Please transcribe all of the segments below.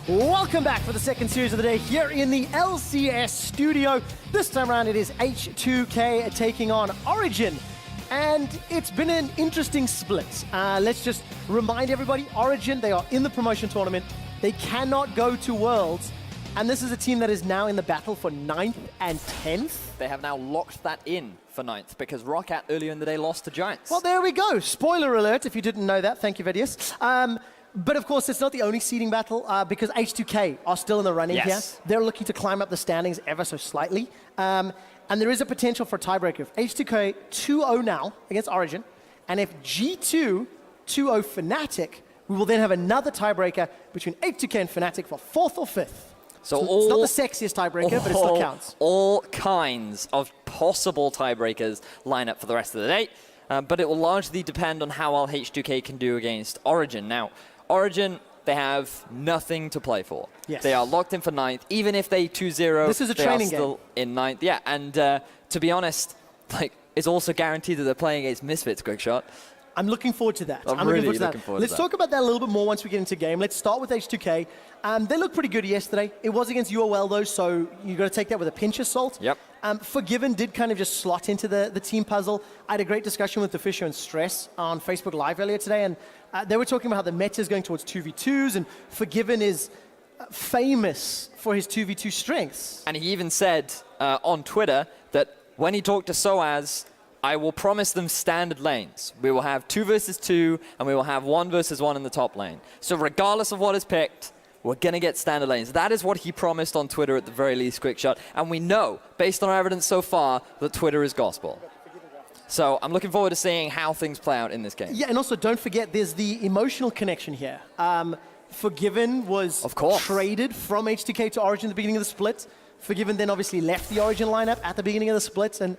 Welcome back for the second series of the day here in the LCS studio. This time around it is H2K taking on Origen. And it's been an interesting split. Let's just remind everybody, Origen, they are in the promotion tournament. They cannot go to Worlds. And this is a team that is now in the battle for 9th and 10th. They have now locked that in for 9th because Roccat earlier in the day lost to Giants. Well, there we go. Spoiler alert if you didn't know that. Thank you, Vidius. But of course, it's not the only seeding battle because H2K are still in the running here. They're looking to climb up the standings ever so slightly. And there is a potential for a tiebreaker. If H2K 2-0 now against Origen, and if G2 2-0 Fnatic, we will then have another tiebreaker between H2K and Fnatic for 4th or 5th. So it's not the sexiest tiebreaker, but it still counts. All kinds of possible tiebreakers line up for the rest of the day. But it will largely depend on how well H2K can do against Origen. Now, Origen, they have nothing to play for. Yes. They are locked in for 9th. Even if they 2-0, this is a training game. Still in 9th. Yeah, and to be honest, like, it's also guaranteed that they're playing against Misfits, Quickshot. I'm looking forward to that. I'm really looking forward to that. Let's talk about that a little bit more once we get into game. Let's start with H2K. They looked pretty good yesterday. It was against UOL though, so you've got to take that with a pinch of salt. Yep. Forgiven did kind of just slot into the team puzzle. I had a great discussion with the Fisher and Stress on Facebook Live earlier today, and they were talking about how the meta is going towards 2v2s, and Forgiven is famous for his 2v2 strengths. And he even said on Twitter that when he talked to Soaz, I will promise them standard lanes. We will have 2 versus 2, and we will have 1 versus 1 in the top lane. So regardless of what is picked, we're going to get standard lanes. That is what he promised on Twitter at the very least, Quickshot. And we know, based on our evidence so far, that Twitter is gospel. So I'm looking forward to seeing how things play out in this game. Yeah, and also don't forget there's the emotional connection here. Forgiven was traded from H2K to Origen at the beginning of the split. Forgiven then obviously left the Origen lineup at the beginning of the split and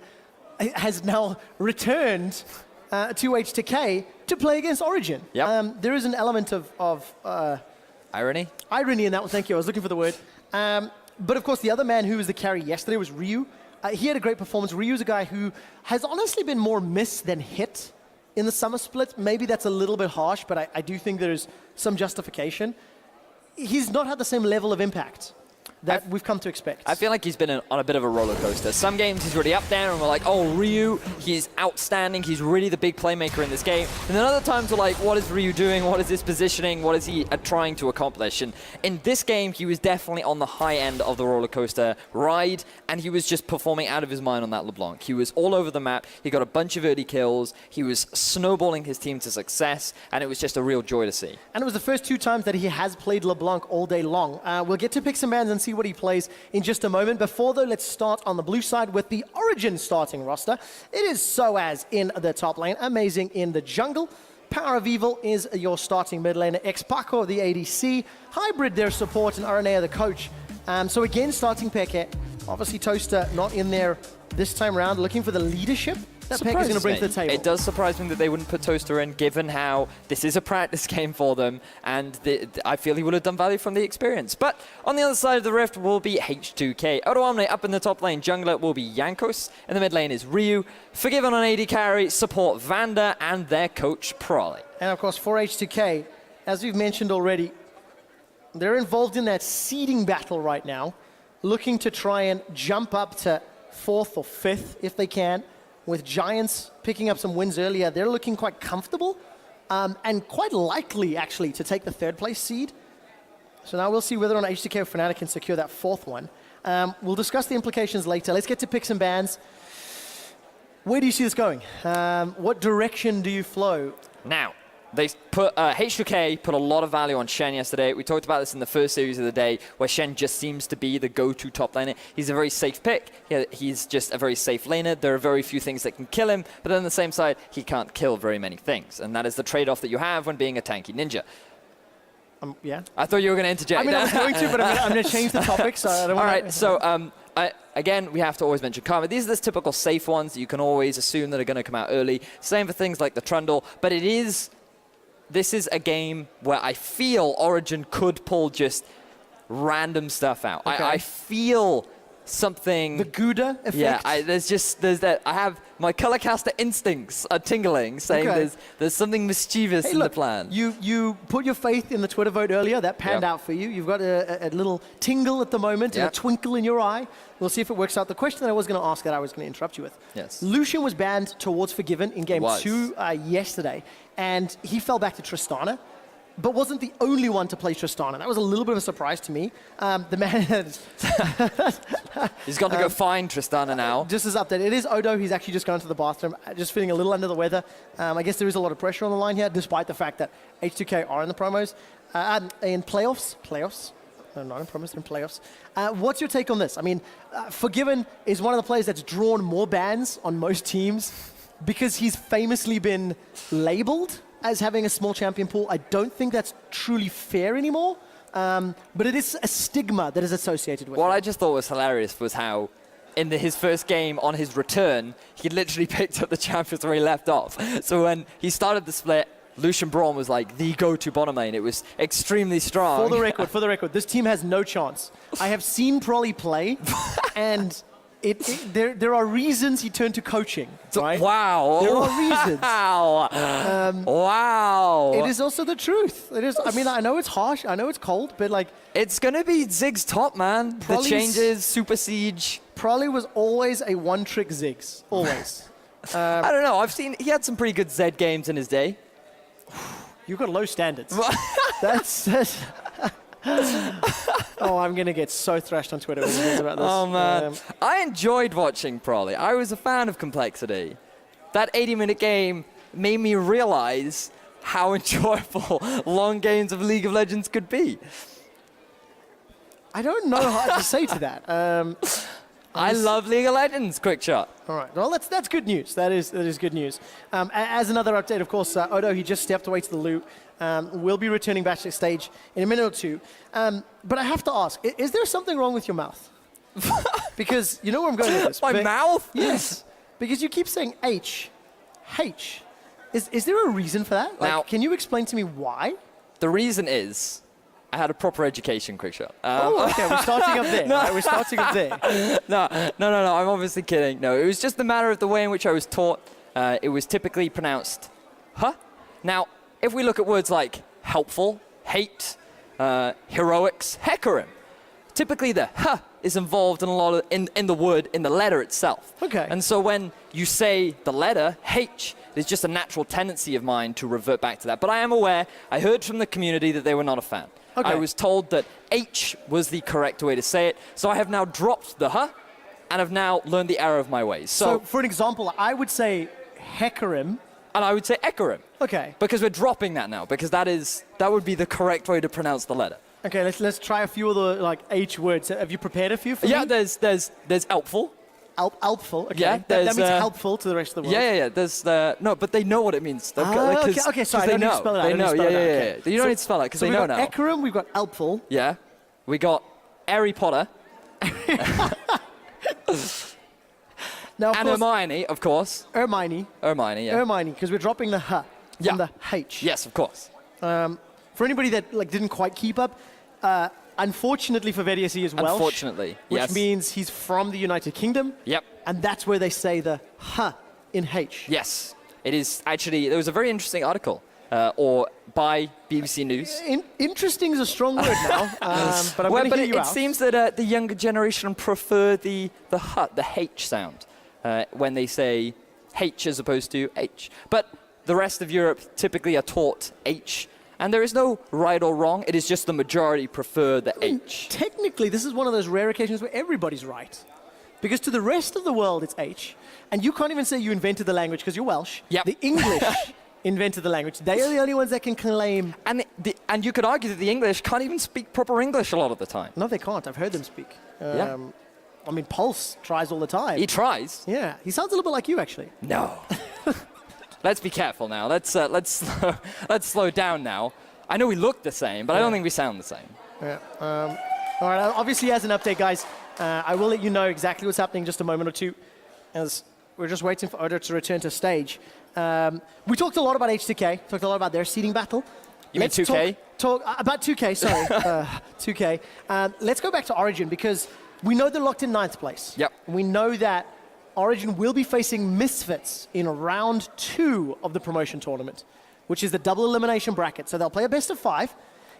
has now returned to H2K to play against Origen. Yep. There is an element of irony? Irony in that one, thank you. I was looking for the word. But of course, the other man who was the carry yesterday was Ryu. He had a great performance. Ryu's a guy who has honestly been more miss than hit in the summer split. Maybe that's a little bit harsh, but I do think there's some justification. He's not had the same level of impact that we've come to expect. I feel like he's been on a bit of a roller coaster. Some games he's really up there and we're like, oh, Ryu, he's outstanding. He's really the big playmaker in this game. And then other times we're like, what is Ryu doing? What is his positioning? What is he trying to accomplish? And in this game, he was definitely on the high end of the roller coaster ride, and he was just performing out of his mind on that LeBlanc. He was all over the map. He got a bunch of early kills. He was snowballing his team to success, and it was just a real joy to see. And it was the first 2 times that he has played LeBlanc all day long. We'll get to pick some bands and see what he plays in just a moment. Before though, let's start on the blue side with the Origen starting roster. It is Soaz in the top lane, Amazing in the jungle. Power of Evil is your starting mid laner, X-Paco the ADC, Hybrid their support, and Aranea the coach. So again, starting Peke. Obviously Toaster not in there this time around, looking for the leadership that Peke is going to bring to the table. It does surprise me that they wouldn't put Toaster in, given how this is a practice game for them, and I feel he would have done value from the experience. But on the other side of the rift will be H2K. Odoamne up in the top lane, jungler will be Jankos, in the mid lane is Ryu, Forgiven on AD carry, support Vanda, and their coach Prolly. And of course for H2K, as we've mentioned already, they're involved in that seeding battle right now, looking to try and jump up to 4th or 5th if they can. With Giants picking up some wins earlier, they're looking quite comfortable and quite likely, actually, to take the 3rd place seed. So now we'll see whether or not H2K or Fnatic can secure that 4th one. We'll discuss the implications later. Let's get to picks and bans. Where do you see this going? What direction do you flow? Now, they put H2K put a lot of value on Shen yesterday. We talked about this in the first series of the day, where Shen just seems to be the go-to top laner. He's a very safe pick. He's just a very safe laner. There are very few things that can kill him, but on the same side, he can't kill very many things. And that is the trade-off that you have when being a tanky ninja. Yeah. I thought you were going to interject. I mean, I was going to, but I'm going to change the topic. So I don't All right, so again, we have to always mention Karma. These are the typical safe ones that you can always assume that are going to come out early. Same for things like the Trundle, but this is a game where I feel Origen could pull just random stuff out. Okay. I feel something. The Gouda effect? Yeah, there's that. I have my colorcaster instincts are tingling, saying Okay. there's something mischievous in the plan. You put your faith in the Twitter vote earlier. That panned Yep. out for you. You've got a little tingle at the moment and a Yep. twinkle in your eye. We'll see if it works out. The question that I was going to ask that I was going to interrupt you with. Yes. Lucian was banned towards Forgiven in game Was. 2 yesterday, and he fell back to Tristana, but wasn't the only one to play Tristana. That was a little bit of a surprise to me. The man had He's got to go find Tristana now. just as update. It is Odo. He's actually just gone to the bathroom, just feeling a little under the weather. I guess there is a lot of pressure on the line here, despite the fact that H2K are in the promos. In playoffs. No, not in promos, they're in playoffs. What's your take on this? I mean, Forgiven is one of the players that's drawn more bans on most teams because he's famously been labeled as having a small champion pool. I don't think that's truly fair anymore, but it is a stigma that is associated with What it. I just thought was hilarious was how, in his first game on his return, he literally picked up the champions where he left off. So when he started the split, Lucian Braun was like the go-to bottom lane. It was extremely strong. For the record, this team has no chance. I have seen Prolly play, and there are reasons he turned to coaching. Right? Wow. There are reasons. Wow. Wow. It is also the truth. It is. I mean, I know it's harsh. I know it's cold, but like It's going to be Ziggs top, man. The Prolly's- changes, Super Siege. Prolly was always a one-trick Ziggs. Always. I don't know. He had some pretty good Z games in his day. You've got low standards. that's oh, I'm going to get so thrashed on Twitter when he hears about this. Oh, man. I enjoyed watching Prolly. I was a fan of Complexity. That 80-minute game made me realize how enjoyable long games of League of Legends could be. I don't know how to say to that. I love League of Legends, quick shot. All right. Well, that's good news. That is good news. As another update, of course, Odo, he just stepped away to the loot. Will be returning back to stage in a minute or two. But I have to ask, is there something wrong with your mouth? Because you know where I'm going with this. My mouth? Yes. Because you keep saying H. Is there a reason for that? Like, Now- can you explain to me why? The reason is I had a proper education, quick shot. Oh, okay. We're starting up there. Right, we're starting up there. No, I'm obviously kidding. No, it was just a matter of the way in which I was taught. It was typically pronounced, huh? Now, if we look at words like helpful, hate, heroics, hecarim, typically the huh is involved in a lot of, in the word, in the letter itself. Okay. And so when you say the letter H, there's just a natural tendency of mine to revert back to that. But I am aware, I heard from the community that they were not a fan. Okay. I was told that H was the correct way to say it, so I have now dropped the huh, and have now learned the error of my ways. So, for an example, I would say hecarim. And I would say Ekarim. Okay. Because we're dropping that now, because that would be the correct way to pronounce the letter. Okay, let's try a few of the like H words. Have you prepared a few for Yeah, me? there's helpful. Helpful. Okay. Yeah, that there's, means helpful to the rest of the world. Yeah. There's no, but they know what it means. Okay, sorry, I don't need to spell it out. They I don't know. need to spell it out, Yeah. okay. You don't need to spell it because So they we've know got now. Ekarim, we've got helpful. Yeah. We got Harry Potter Now, of and course, Hermione, of course. Hermione, Yeah. Hermione, because we're dropping the H Yeah. from the H. Yes, of course. For anybody that like didn't quite keep up, unfortunately for Vedius, he is Welsh. Unfortunately, which yes. means he's from the United Kingdom. Yep. And that's where they say the H in H. Yes. It is actually, there was a very interesting article, or by BBC News. Interesting is a strong word now, but I'm going to hear you it out. seems that the younger generation prefer the H sound when they say H as opposed to H. But the rest of Europe typically are taught H, and there is no right or wrong. It is just the majority prefer the H. Technically, this is one of those rare occasions where everybody's right. Because to the rest of the world, it's H. And you can't even say you invented the language because you're Welsh. Yep. The English invented the language. They are the only ones that can claim. And you could argue that the English can't even speak proper English a lot of the time. No, they can't. I've heard them speak. Yeah. I mean, Pulse tries all the time. He tries. Yeah. He sounds a little bit like you, actually. No. Let's be careful now. Let's slow down now. I know we look the same, but I don't think we sound the same. Yeah. All right. Obviously, as an update, guys, I will let you know exactly what's happening in just a moment or two, as we're just waiting for Odo to return to stage. We talked a lot about H2K. Talked a lot about their seeding battle. You mean 2K? Talk about 2K. Sorry, 2K. Let's go back to Origin because we know they're locked in 9th place. Yep. We know that Origen will be facing Misfits in round 2 of the promotion tournament, which is the double elimination bracket. So they'll play a best of 5.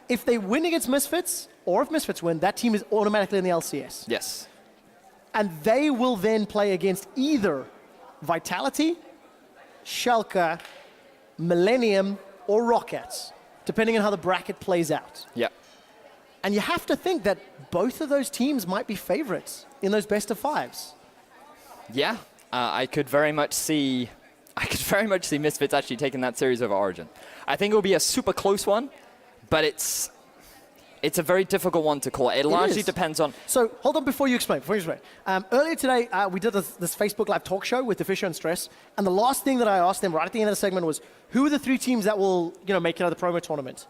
If they win against Misfits, or if Misfits win, that team is automatically in the LCS. Yes. And they will then play against either Vitality, Schalke, Millennium, or Rockets, depending on how the bracket plays out. Yep. And you have to think that both of those teams might be favorites in those best of 5s. Yeah, I could very much see Misfits actually taking that series over Origen. I think it will be a super close one, but it's a very difficult one to call. It largely depends on... So hold on before you explain. Earlier today, we did this Facebook Live talk show with Fisher and Stress, and the last thing that I asked them right at the end of the segment was, who are the 3 teams that will make it out of the promo tournament?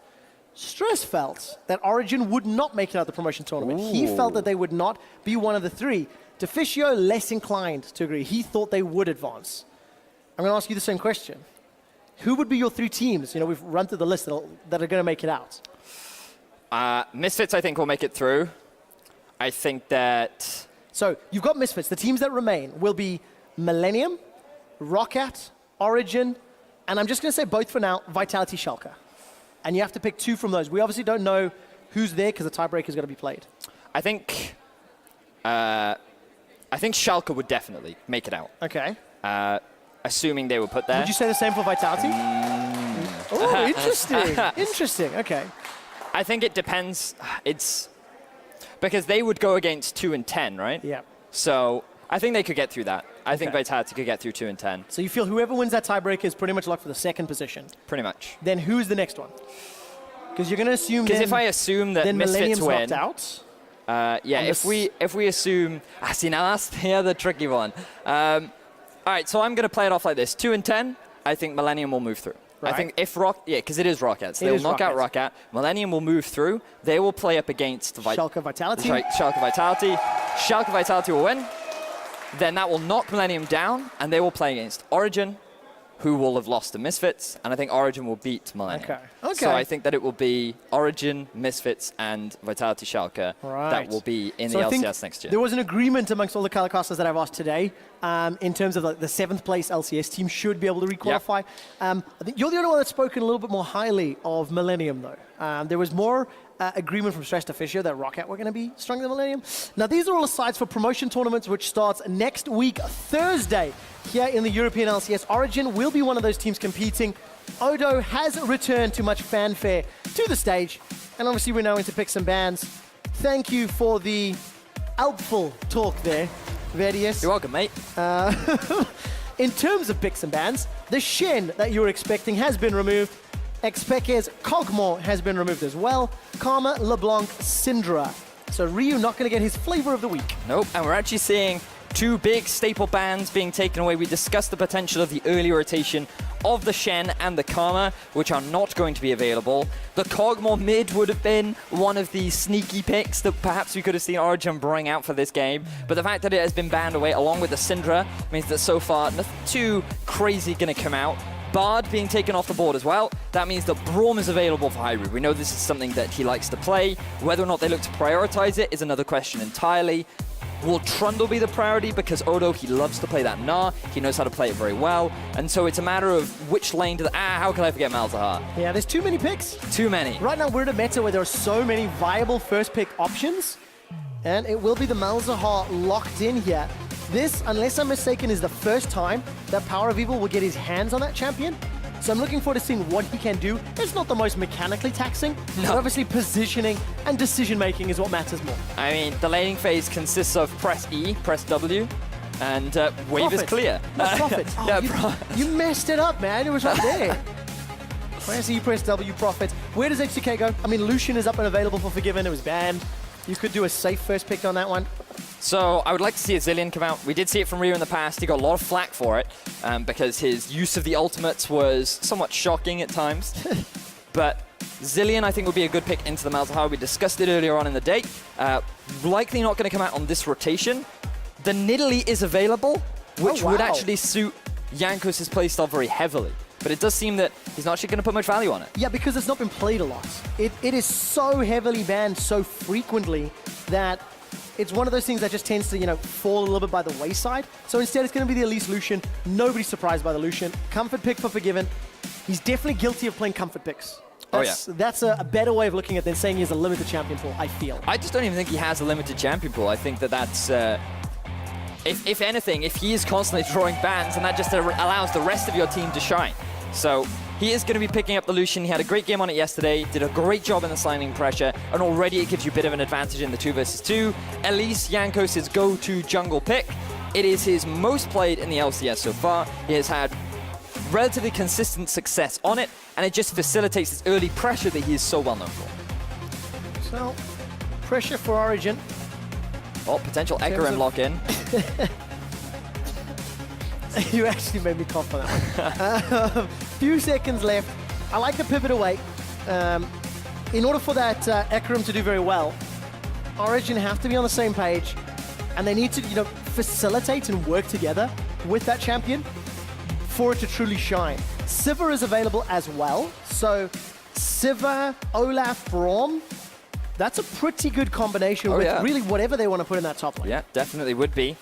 Stress felt that Origen would not make it out of the promotion tournament. Ooh. He felt that they would not be one of the 3. DeFicio less inclined to agree. He thought they would advance. I'm going to ask you the same question. Who would be your 3 teams? We've run through the list that are going to make it out. Misfits, I think, will make it through. I think that... So you've got Misfits. The teams that remain will be Millennium, Roccat, Origen, and I'm just going to say both for now, Vitality, Schalke. And you have to pick 2 from those. We obviously don't know who's there because the tiebreaker is going to be played. I think Schalke would definitely make it out. Okay. Assuming they were put there. Would you say the same for Vitality? Oh, interesting. Interesting. Okay. I think it depends. It's because they would go against 2 and 10, right? Yeah. So I think they could get through that. I think Vitality could get through 2 and 10. So you feel whoever wins that tiebreaker is pretty much locked for the 2nd position. Pretty much. Then who's the next one? Because you're going to assume. Because if I assume that then Misfits win, knocked out. yeah. If we assume, see now that's the other tricky one. All right, so I'm going to play it off like this: 2 and 10. I think Millennium will move through. Right. I think if because it is Rockets. They will knock out Roccat. Millennium will move through. They will play up against Schalke Vitality. Right, Schalke Vitality. Schalke Vitality will win. Then that will knock Millennium down, and they will play against Origen, who will have lost to Misfits, and I think Origen will beat Millennium. Okay. So I think that it will be Origen, Misfits, and Vitality Schalke that will be in the LCS next year. There was an agreement amongst all the colorcasters that I've asked today in terms of the 7th place LCS team should be able to requalify. Yep. I think you're the only one that's spoken a little bit more highly of Millennium, though. There was more agreement from Stress to Fisher that Roccat were going to be stronger than Millennium. Now, these are all asides for promotion tournaments, which starts next week, Thursday, here in the European LCS. Origen will be one of those teams competing. Odo has returned to much fanfare to the stage, and obviously we're now going to pick some bands. Thank you for the helpful talk there, Verdius. You're welcome, mate. In terms of picks and bands, the Shen that you were expecting has been removed. Expeke's Kog'Maw has been removed as well. Karma, LeBlanc, Syndra. So Ryu not going to get his flavor of the week. Nope, and we're actually seeing 2 big staple bands being taken away. We discussed the potential of the early rotation of the Shen and the Karma, which are not going to be available. The Kog'Maw mid would have been one of the sneaky picks that perhaps we could have seen Origen bring out for this game. But the fact that it has been banned away along with the Syndra means that so far nothing too crazy going to come out. Bard being taken off the board as well. That means that Braum is available for Hyrule. We know this is something that he likes to play. Whether or not they look to prioritize it is another question entirely. Will Trundle be the priority? Because Odo, he loves to play that Gnar. He knows how to play it very well. And so it's a matter of which lane to how can I forget Malzahar? Yeah, there's too many picks. Too many. Right now we're in a meta where there are so many viable first pick options. And it will be the Malzahar locked in here. This, unless I'm mistaken, is the first time that Power of Evil will get his hands on that champion. So I'm looking forward to seeing what he can do. It's not the most mechanically taxing, but obviously positioning and decision-making is what matters more. I mean, the laning phase consists of press E, press W, and wave is clear. Not Prophet. Oh, yeah, you messed it up, man. It was right there. Press E, press W, Prophet. Where does H2K go? I mean, Lucian is up and available for Forgiven. It was banned. You could do a safe first pick on that one. So I would like to see a Zilean come out. We did see it from Ryu in the past. He got a lot of flack for it because his use of the ultimates was somewhat shocking at times. But Zilean, I think, would be a good pick into the Malzahar. We discussed it earlier on in the day. Likely not going to come out on this rotation. The Nidalee is available, which would actually suit Jankos' playstyle very heavily. But it does seem that he's not actually going to put much value on it. Yeah, because it's not been played a lot. It is so heavily banned so frequently that it's one of those things that just tends to, fall a little bit by the wayside. So instead, it's going to be the Elise Lucian. Nobody's surprised by the Lucian. Comfort pick for Forgiven. He's definitely guilty of playing comfort picks. That's a better way of looking at it than saying he's a limited champion pool, I feel. I just don't even think he has a limited champion pool. I think that's... if anything, if he is constantly drawing bans, and that just allows the rest of your team to shine. So he is going to be picking up the Lucian. He had a great game on it yesterday, did a great job in the sliding pressure, and already it gives you a bit of an advantage in the 2 versus 2. Elise Jankos' go-to jungle pick. It is his most played in the LCS so far. He has had relatively consistent success on it, and it just facilitates this early pressure that he is so well known for. So, pressure for Origen. Oh, potential Echorim lock-in. You actually made me cough on that one. Few seconds left. I like the pivot away. In order for that Echorim to do very well, Origen have to be on the same page, and they need to, facilitate and work together with that champion for it to truly shine. Sivir is available as well, so Sivir, Olaf, Braum, that's a pretty good combination with really whatever they want to put in that top lane. Yeah, definitely would be.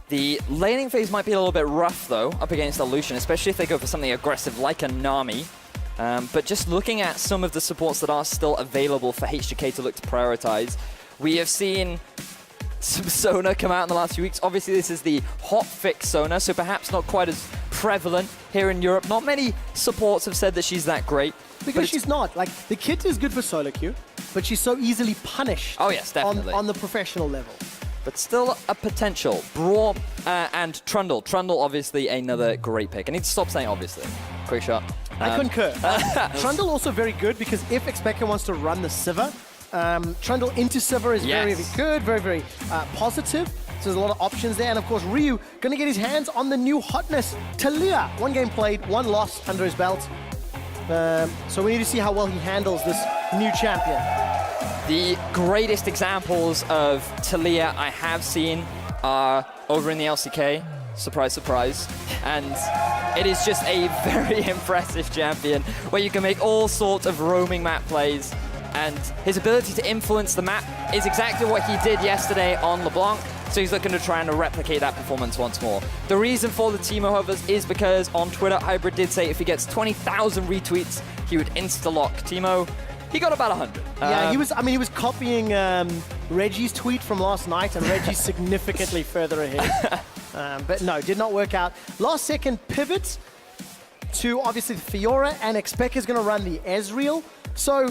The laning phase might be a little bit rough, though, up against the Lucian, especially if they go for something aggressive like a Nami. But just looking at some of the supports that are still available for H2K to look to prioritize, we have seen some Sona come out in the last few weeks. Obviously, this is the hot fix Sona, so perhaps not quite as prevalent here in Europe. Not many supports have said that she's that great. Because she's not. Like, the kit is good for solo queue, but she's so easily punished on the professional level. But still a potential. Braum and Trundle. Trundle, obviously, another great pick. I need to stop saying obviously. Quick shot. I concur. Trundle also very good, because if Expector wants to run the Sivir, Trundle into Sivir is very, very good, very, very positive. So there's a lot of options there. And of course, Ryu going to get his hands on the new hotness, Talia. 1 game played, 1 loss under his belt. So we need to see how well he handles this new champion. The greatest examples of Talia I have seen are over in the LCK. Surprise, surprise. And it is just a very impressive champion where you can make all sorts of roaming map plays. And his ability to influence the map is exactly what he did yesterday on LeBlanc. So he's looking to try and replicate that performance once more. The reason for the Teemo hovers is because on Twitter, Hybrid did say if he gets 20,000 retweets, he would insta-lock Teemo. He got about 100. Yeah, he was copying Reggie's tweet from last night, and Reggie's significantly further ahead. But no, did not work out. Last second pivot to obviously the Fiora, and Expect is going to run the Ezreal. So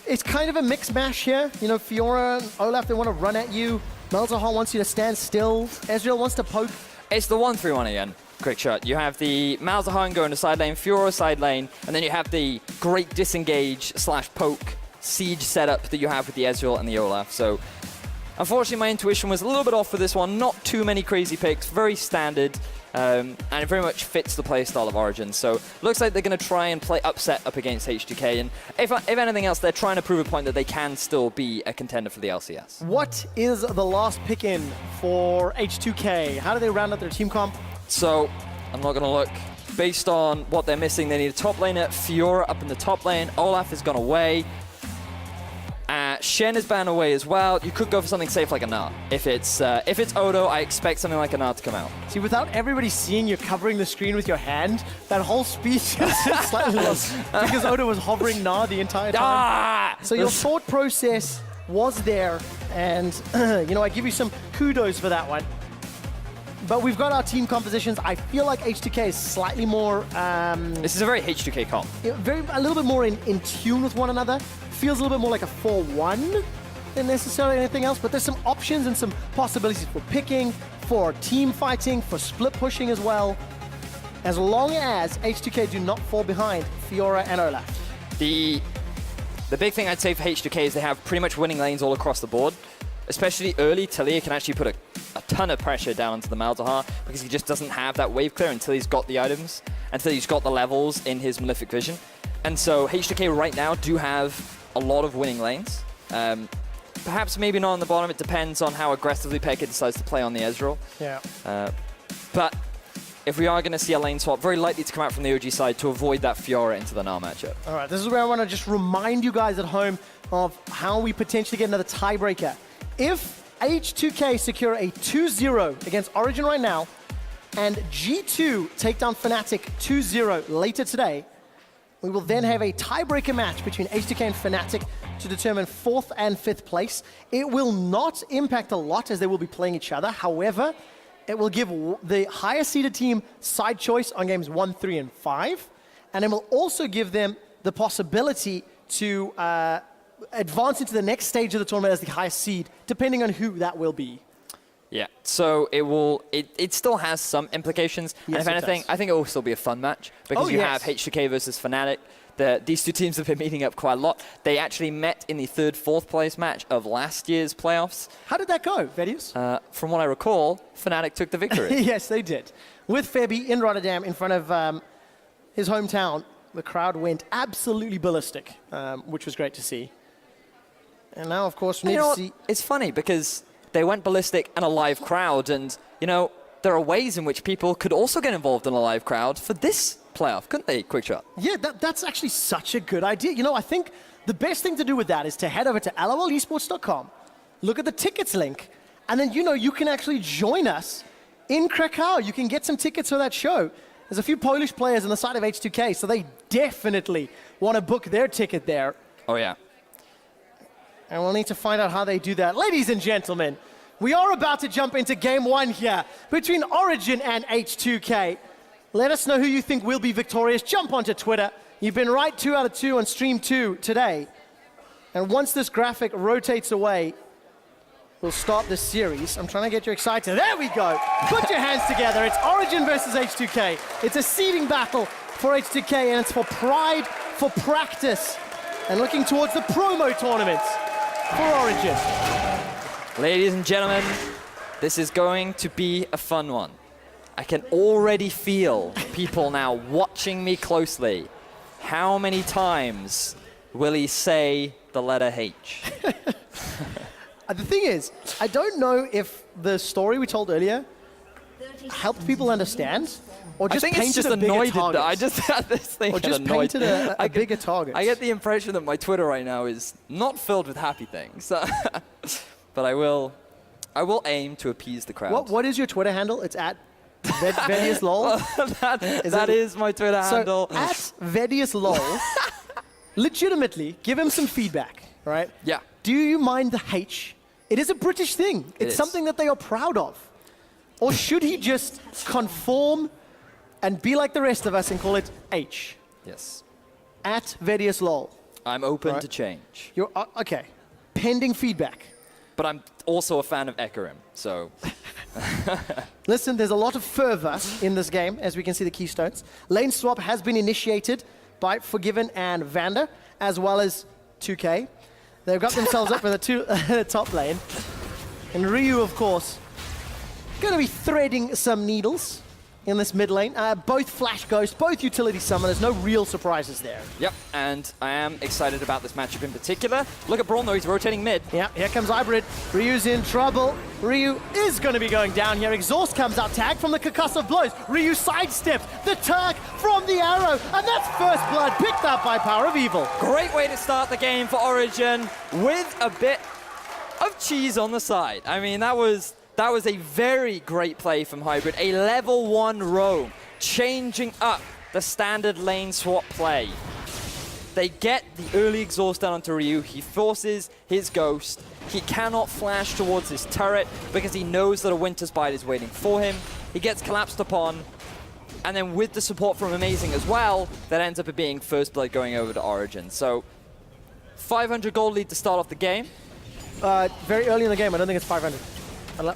it's kind of a mix mash here. Fiora and Olaf, they want to run at you. Malzahar wants you to stand still. Ezreal wants to poke. It's the 1-3-1 again. Quick shot. You have the Malzahar going to side lane, Fiora side lane, and then you have the great disengage / poke siege setup that you have with the Ezreal and the Olaf. So unfortunately, my intuition was a little bit off for this one. Not too many crazy picks, very standard, and it very much fits the playstyle of Origen. So looks like they're going to try and play upset up against H2K, and if anything else, they're trying to prove a point that they can still be a contender for the LCS. What is the last pick in for H2K? How do they round out their team comp? So I'm not going to look. Based on what they're missing, they need a top laner. Fiora up in the top lane. Olaf has gone away. Shen is banned away as well. You could go for something safe like a Gnar. If it's Odo, I expect something like a Gnar to come out. See, without everybody seeing you covering the screen with your hand, that whole speech is slightly lost because Odo was hovering Gnar the entire time. So your thought process was there, and I give you some kudos for that one. But we've got our team compositions. I feel like H2K is slightly more... this is a very H2K comp. A little bit more in tune with one another. Feels a little bit more like a 4-1 than necessarily anything else. But there's some options and some possibilities for picking, for team fighting, for split pushing as well. As long as H2K do not fall behind Fiora and Olaf. The big thing I'd say for H2K is they have pretty much winning lanes all across the board. Especially early, Talia can actually put a ton of pressure down onto the Malzahar because he just doesn't have that wave clear until he's got the items, until he's got the levels in his Malefic Vision. And so H2K right now do have a lot of winning lanes. Perhaps maybe not on the bottom. It depends on how aggressively Pekka decides to play on the Ezreal. Yeah. But if we are going to see a lane swap, very likely to come out from the OG side to avoid that Fiora into the Gnar matchup. All right, this is where I want to just remind you guys at home of how we potentially get another tiebreaker If H2K secure a 2-0 against Origen right now, and G2 take down Fnatic 2-0 later today, we will then have a tiebreaker match between H2K and Fnatic to determine 4th and 5th place. It will not impact a lot as they will be playing each other. However, it will give the higher seeded team side choice on games 1, 3, and 5. And it will also give them the possibility to advance into the next stage of the tournament as the highest seed, depending on who that will be. Yeah, so it still has some implications. Yes, and if anything, I think it will still be a fun match because you have H2K versus Fnatic. These two teams have been meeting up quite a lot. They actually met in the 3rd, 4th place match of last year's playoffs. How did that go, Vedius? From what I recall, Fnatic took the victory. Yes, they did. With Febby in Rotterdam in front of his hometown, the crowd went absolutely ballistic, which was great to see. And now, of course, we need to see... It's funny because they went ballistic and a live crowd, and, you know, there are ways in which people could also get involved in a live crowd for this playoff, couldn't they, Quickshot? Yeah, that's actually such a good idea. You know, I think the best thing to do with that is to head over to lolesports.com, look at the tickets link, and then, you know, you can actually join us in Krakow. You can get some tickets for that show. There's a few Polish players on the side of H2K, so they definitely want to book their ticket there. Oh, yeah. And we'll need to find out how they do that. Ladies and gentlemen, we are about to jump into game 1 here between Origen and H2K. Let us know who you think will be victorious. Jump onto Twitter. You've been right 2 out of 2 on stream 2 today. And once this graphic rotates away, we'll start this series. I'm trying to get you excited. There we go. Put your hands together. It's Origen versus H2K. It's a seeding battle for H2K, and it's for pride, for practice, and looking towards the promo tournaments for Origen. Ladies and gentlemen, this is going to be a fun one. I can already feel people now watching me closely. How many times will he say the letter H? The thing is, I don't know if the story we told earlier helped people understand, or just I think it's painted just a bigger annoyed target. I just had this thing Or just annoyed. painted a bigger target. I get the impression that my Twitter right now is not filled with happy things. But I will aim to appease the crowd. What is your Twitter handle? It's at VediusLol. that is my Twitter handle. So at VediusLol, legitimately, give him some feedback, right? Yeah. Do you mind the H? It is a British thing. It's is. something that they are proud of. Or should he just conform and be like the rest of us and call it H? Yes. At VediusLol. I'm open Right. to change. You're, okay. Pending feedback. But I'm also a fan of Ekarim, so... Listen, there's a lot of fervor in this game, as we can see the keystones. Lane swap has been initiated by Forgiven and Vander, as well as 2K. They've got themselves up in the top lane. And Ryu, of course, going to be threading some needles in this mid lane. Both Flash Ghost, both utility summoners, no real surprises there. Yep, and I am excited about this matchup in particular. Look at Braun, though, he's rotating mid. Yeah, here comes Hybrid. Ryu's in trouble. Ryu is going to be going down here. Exhaust comes out, tag from the concussive blows. Ryu sidesteps the Turk from the arrow, and that's first blood picked up by Power of Evil. Great way to start the game for Origen with a bit of cheese on the side. I mean, that was a very great play from Hybrid. A level 1 roam, changing up the standard lane swap play. They get the early exhaust down onto Ryu. He forces his Ghost. He cannot flash towards his turret because he knows that a Winter's Bite is waiting for him. He gets collapsed upon. And then with the support from Amazing as well, that ends up being first blood going over to Origen. So 500 gold lead to start off the game. Very early in the game, I don't think it's 500.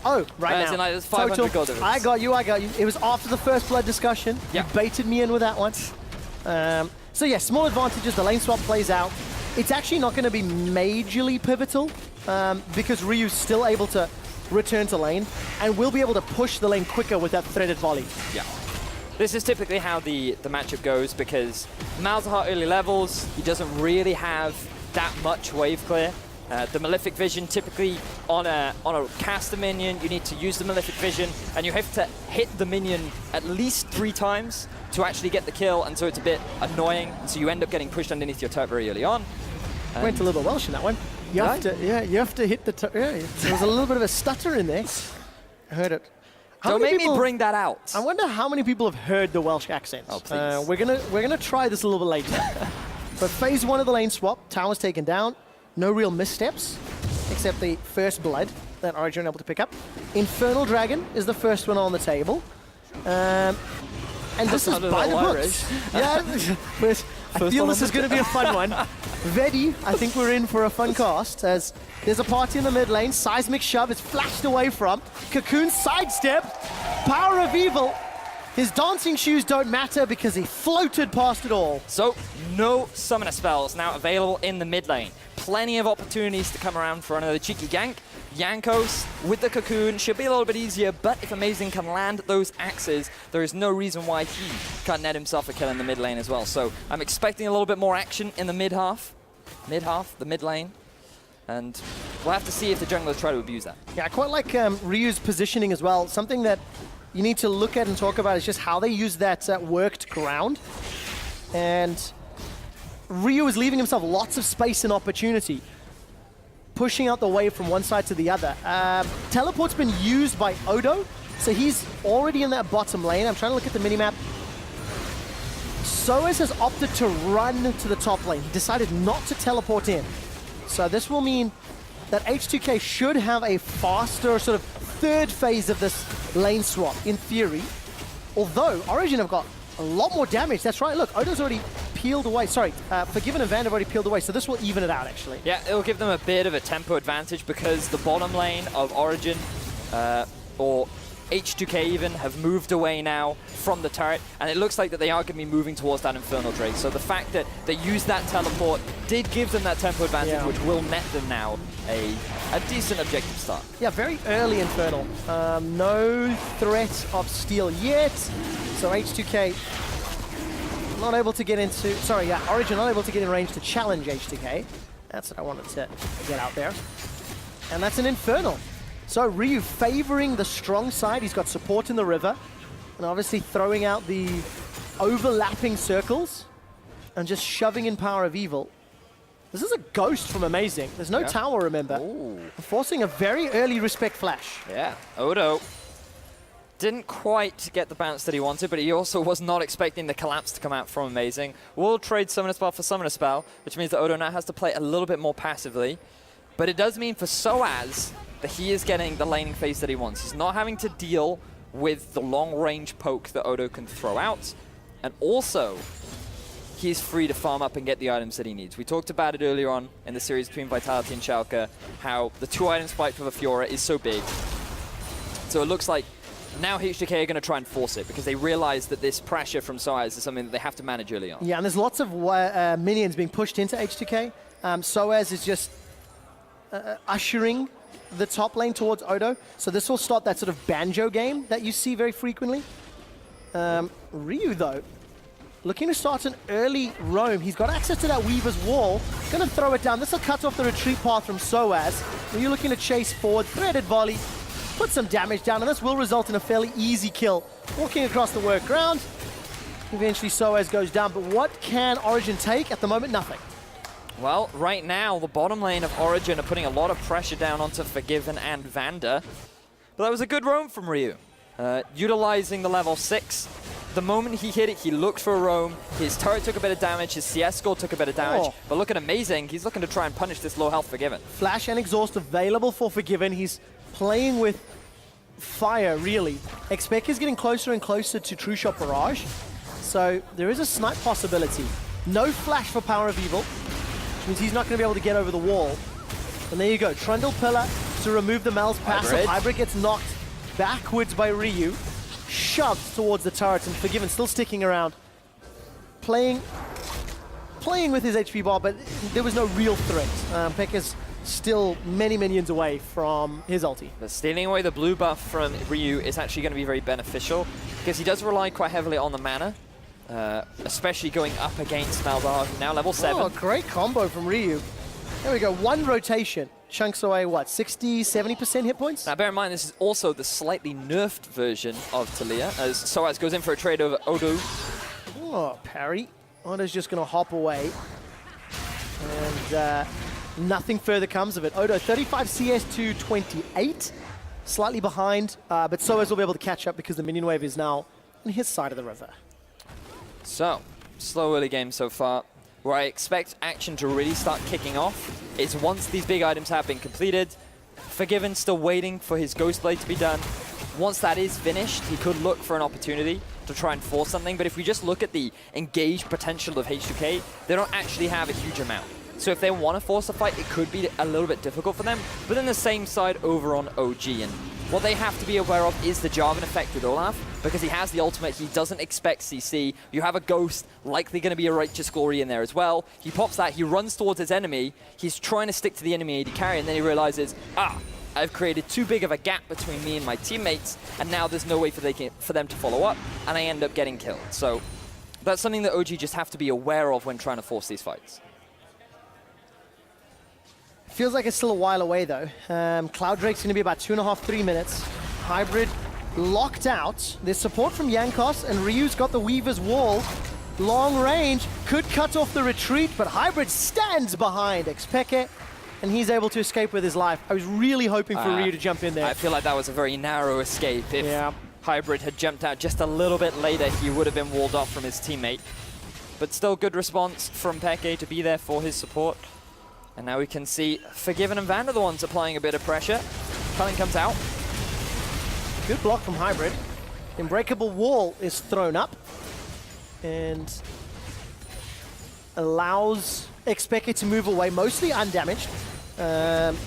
Oh, right now. Like there's 500 Total. gold difference. I got you. It was after the first blood discussion. Yep. You baited me in with that one. So yeah, small advantages. The lane swap plays out. It's actually not going to be majorly pivotal because Ryu's still able to return to lane and will be able to push the lane quicker with that threaded volley. Yeah. This is typically how the matchup goes because Malzahar early levels, he doesn't really have that much wave clear. The Malefic Vision, typically on a caster minion, you need to use the Malefic Vision, and you have to hit the minion at least 3 times to actually get the kill, and so it's a bit annoying, and so you end up getting pushed underneath your turret very early on. Went a little Welsh in that one. You have to hit the. There was a little bit of a stutter in there. I heard it. Don't make me bring that out. I wonder how many people have heard the Welsh accent. Oh, please. We're gonna try this a little bit later. But phase 1 of the lane swap, tower's taken down. No real missteps, except the first blood that Origen were able to pick up. Infernal Dragon is the first one on the table. And this is by the books. Yeah, I feel this is going to be a fun one. Vedi, I think we're in for a fun cast, as there's a party in the mid lane. Seismic Shove is flashed away from. Cocoon sidestep. Power of Evil. His dancing shoes don't matter because he floated past it all. So, no summoner spells now available in the mid lane. Plenty of opportunities to come around for another cheeky gank. Jankos with the Cocoon should be a little bit easier, but if Amazing can land those axes, there is no reason why he can't net himself a kill in the mid lane as well. So I'm expecting a little bit more action in the mid half, the mid lane, and we'll have to see if the jungler try to abuse that. Yeah, I quite like Ryu's positioning as well. Something that you need to look at and talk about is just how they use that worked ground. And Ryu is leaving himself lots of space and opportunity, pushing out the wave from one side to the other. Teleport's been used by Odo, so he's already in that bottom lane. I'm trying to look at the minimap. Soaz has opted to run to the top lane. He decided not to teleport in. So this will mean that H2K should have a faster sort of third phase of this lane swap, in theory. Although, Origen have got a lot more damage. That's right, look, Odo's already peeled away. Sorry, Forgiven and Vander have already peeled away, so this will even it out, actually. Yeah, it'll give them a bit of a tempo advantage because the bottom lane of Origen, or H2K even, have moved away now from the turret, and it looks like that they are going to be moving towards that Infernal Drake. So the fact that they used that teleport did give them that tempo advantage, which will net them now a decent objective start. Yeah, very early Infernal. No threat of steal yet, so H2K not able to get into, Origen not able to get in range to challenge H2K. That's what I wanted to get out there. And that's an Infernal. So Ryu favoring the strong side. He's got support in the river, and obviously throwing out the overlapping circles and just shoving in Power of Evil. This is a ghost from Amazing. There's no tower, remember. Ooh. Forcing a very early respect flash. Yeah, Odo didn't quite get the bounce that he wanted, but he also was not expecting the collapse to come out from Amazing. We'll trade Summoner Spell for Summoner Spell, which means that Odo now has to play a little bit more passively. But it does mean for Soaz that he is getting the laning phase that he wants. He's not having to deal with the long-range poke that Odo can throw out. And also, he's free to farm up and get the items that he needs. We talked about it earlier on in the series between Vitality and Schalke, how the 2-item spike for the Fiora is so big. So it looks like now H2K are going to try and force it because they realize that this pressure from Soaz is something that they have to manage early on. Yeah, and there's lots of minions being pushed into H2K. Soaz is just ushering the top lane towards Odo. So this will start that sort of banjo game that you see very frequently. Ryu, though, looking to start an early roam. He's got access to that Weaver's Wall. Gonna throw it down. This will cut off the retreat path from Soaz. Ryu looking to chase forward, threaded volley, put some damage down, and this will result in a fairly easy kill. Walking across the work ground. Eventually Soaz goes down, but what can Origen take? At the moment, nothing. Well, right now, the bottom lane of Origen are putting a lot of pressure down onto Forgiven and Vander. But that was a good roam from Ryu. Utilizing the level 6. The moment he hit it, he looked for a roam. His turret took a bit of damage, his CS score took a bit of damage. But look at Amazing, he's looking to try and punish this low health Forgiven. Flash and Exhaust available for Forgiven. He's playing with fire, really. Expect is getting closer and closer to True Shot Barrage. So there is a snipe possibility. No flash for Power of Evil, which means he's not going to be able to get over the wall. And there you go, Trundle Pillar to remove the Mel's passive. Hybrid gets knocked backwards by Ryu, shoved towards the turret, and Forgiven still sticking around. Playing with his HP bar, but there was no real threat. Pekka's still many minions away from his ulti. But stealing away the blue buff from Ryu is actually going to be very beneficial, because he does rely quite heavily on the mana. Especially going up against Malzahar, now level 7. Oh, great combo from Ryu. There we go, one rotation. Chunks away, what, 60, 70% hit points? Now bear in mind, this is also the slightly nerfed version of Taliyah, as Soaz goes in for a trade over Odo. Oh, parry. Odo's just going to hop away. And nothing further comes of it. Odo, 35 CS to 28. Slightly behind, but Soaz will be able to catch up because the minion wave is now on his side of the river. So, slow early game so far. Where I expect action to really start kicking off is once these big items have been completed. Forgiven still waiting for his Ghost Blade to be done. Once that is finished, he could look for an opportunity to try and force something. But if we just look at the engaged potential of H2K, they don't actually have a huge amount. So if they want to force a fight, it could be a little bit difficult for them. But then the same side over on OG. And what they have to be aware of is the Jarvan effect with Olaf, because he has the ultimate. He doesn't expect CC. You have a Ghost, likely going to be a Righteous Glory in there as well. He pops that, he runs towards his enemy. He's trying to stick to the enemy AD carry, and then he realizes, I've created too big of a gap between me and my teammates, and now there's no way for them to follow up, and I end up getting killed. So that's something that OG just have to be aware of when trying to force these fights. Feels like it's still a while away, though. Cloud Drake's going to be about 2.5, 3 minutes. Hybrid locked out. There's support from Jankos, and Ryu's got the Weaver's Wall. Long range, could cut off the retreat, but Hybrid stands behind X2K, and he's able to escape with his life. I was really hoping for Ryu to jump in there. I feel like that was a very narrow escape. If Hybrid had jumped out just a little bit later, he would have been walled off from his teammate. But still good response from Peke to be there for his support. And now we can see Forgiven and Vander the ones applying a bit of pressure. Culling comes out. Good block from Hybrid. Unbreakable Wall is thrown up and allows X2K to move away, mostly undamaged. But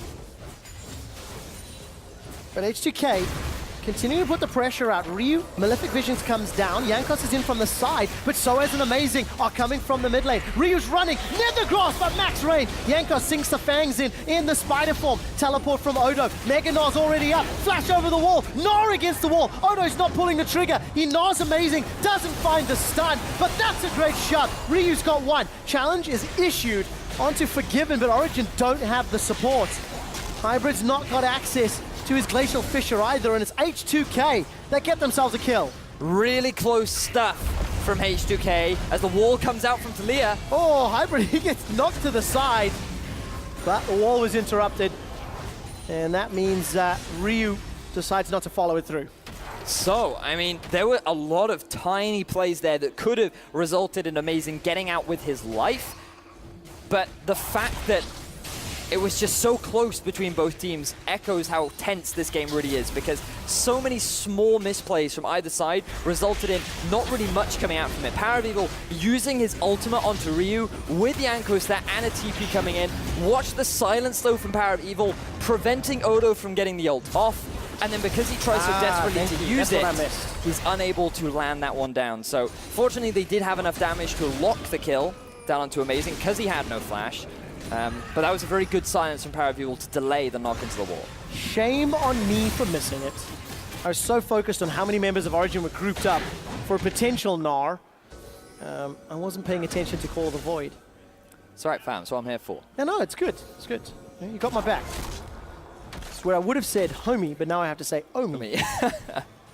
H2K continuing to put the pressure out. Ryu, Malefic Visions comes down. Jankos is in from the side, but so is an Amazing are coming from the mid lane. Ryu's running, never grasp at max range. Jankos sinks the fangs in the spider form. Teleport from Odo. Mega Gnaw's already up. Flash over the wall. Gnaw against the wall. Odo's not pulling the trigger. He gnaws Amazing, doesn't find the stun, but that's a great shot. Ryu's got one. Challenge is issued onto Forgiven, but Origen don't have the support. Hybrid's not got access to his Glacial Fissure either, and it's H2K that get themselves a kill. Really close stuff from H2K as the wall comes out from Talia. Oh, Hybrid, he gets knocked to the side, but the wall was interrupted, and that means Ryu decides not to follow it through. So, I mean, there were a lot of tiny plays there that could have resulted in Amazing getting out with his life, but the fact that it was just so close between both teams echoes how tense this game really is, because so many small misplays from either side resulted in not really much coming out from it. Power of Evil using his ultimate onto Ryu with Jankos there and a TP coming in. Watch the silence though from Power of Evil, preventing Odo from getting the ult off. And then because he tries so desperately to use it, he's unable to land that one down. So fortunately they did have enough damage to lock the kill down onto Amazing because he had no flash. But that was a very good silence from Power of Evil to delay the knock into the wall. Shame on me for missing it. I was so focused on how many members of Origen were grouped up for a potential Gnar. I wasn't paying attention to Call of the Void. It's all right, fam. That's what I'm here for. No, it's good. It's good. You got my back. It's where I would have said homie, but now I have to say omi.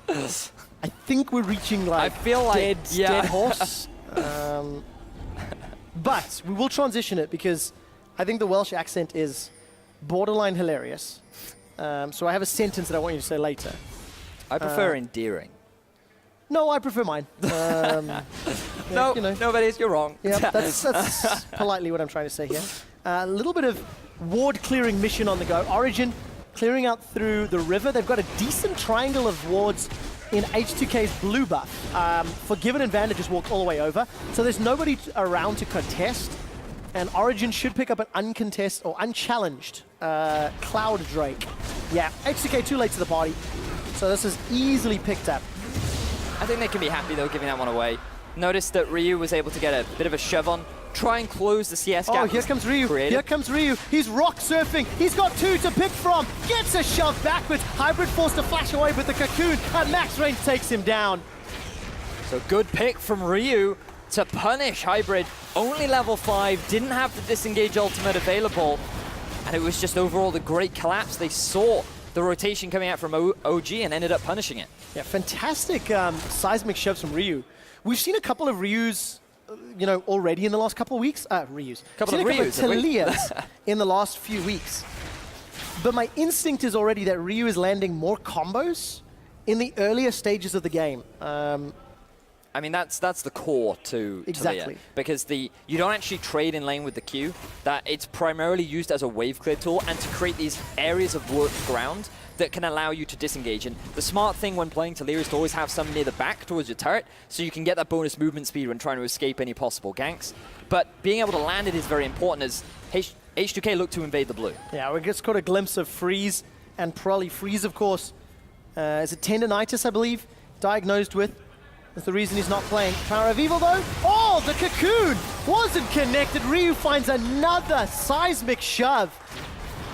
I think we're reaching like I feel like dead horse. But we will transition it because I think the Welsh accent is borderline hilarious. So I have a sentence that I want you to say later. I prefer endearing. No, I prefer mine. No, nobody's, you're wrong. Yeah, that's politely what I'm trying to say here. A little bit of ward clearing mission on the go. Origen clearing out through the river. They've got a decent triangle of wards in H2K's blue buff. Forgiven and Vander just walk all the way over. So there's nobody around to contest. And Origen should pick up an uncontested or unchallenged Cloud Drake. Yeah, H2K too late to the party. So this is easily picked up. I think they can be happy though, giving that one away. Notice that Ryu was able to get a bit of a shove on, try and close the CS gap. Oh, here comes Ryu. Created. Here comes Ryu. He's rock surfing. He's got two to pick from. Gets a shove backwards. Hybrid forced to flash away, but the cocoon at max range takes him down. So good pick from Ryu to punish Hybrid. Only level 5, didn't have the disengage ultimate available. And it was just overall the great collapse. They saw the rotation coming out from OG and ended up punishing it. Yeah, fantastic seismic shoves from Ryu. We've seen a couple of Ryus you know, already in the last couple of weeks. Couple of Ryus, have we? Talias in the last few weeks. But my instinct is already that Ryu is landing more combos in the earlier stages of the game. I mean, that's the core to Exactly. Talia, because you don't actually trade in lane with the Q. That it's primarily used as a wave clear tool and to create these areas of worked ground that can allow you to disengage. And the smart thing when playing Talia is to always have some near the back towards your turret, so you can get that bonus movement speed when trying to escape any possible ganks. But being able to land it is very important as H2K look to invade the blue. Yeah, we just got a glimpse of Freeze and Prolly. Freeze, of course, is it tendonitis, I believe, diagnosed with. That's the reason he's not playing. Power of Evil, though. Oh, the cocoon wasn't connected. Ryu finds another seismic shove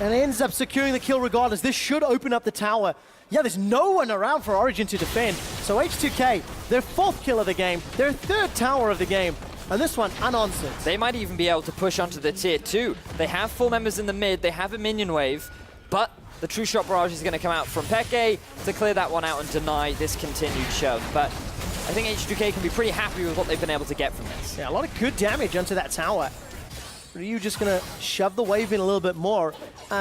and ends up securing the kill regardless. This should open up the tower. Yeah, there's no one around for Origen to defend. So H2K, their 4th kill of the game, their 3rd tower of the game, and this one unanswered. They might even be able to push onto the tier 2. They have 4 members in the mid, they have a minion wave, but the true shot barrage is going to come out from Peke to clear that one out and deny this continued shove. But I think H2K can be pretty happy with what they've been able to get from this. Yeah, a lot of good damage onto that tower. Ryu just going to shove the wave in a little bit more.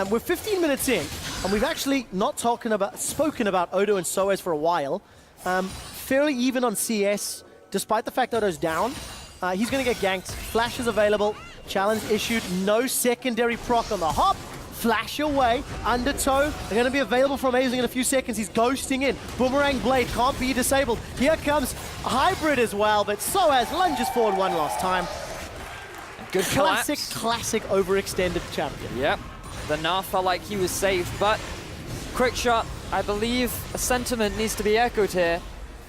We're 15 minutes in, and we've actually not spoken about Odo and Soez for a while. Fairly even on CS, despite the fact Odo's down. He's going to get ganked. Flash is available. Challenge issued. No secondary proc on the hop. Flash away. Undertow are going to be available for Amazing in a few seconds. He's ghosting in. Boomerang Blade can't be disabled. Here comes Hybrid as well, but Soaz lunges forward one last time. Good classic overextended champion. Yep. The Gnar felt like he was safe, but quick shot, I believe a sentiment needs to be echoed here,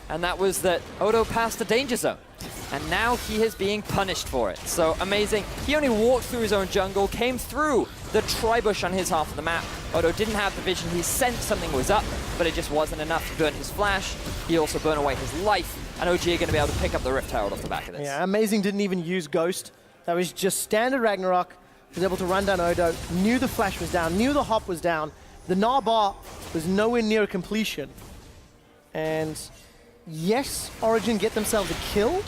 and that was that Odo passed the danger zone. And now he is being punished for it. So Amazing, he only walked through his own jungle, came through the tri-bush on his half of the map. Odo didn't have the vision, he sensed something was up, but it just wasn't enough to burn his flash. He also burned away his life, and OG are going to be able to pick up the Rift Herald off the back of this. Yeah, Amazing didn't even use Ghost. That was just standard Ragnarok. Was able to run down Odo, knew the flash was down, knew the hop was down. The Gnar bar was nowhere near completion. And yes, Origen get themselves a kill,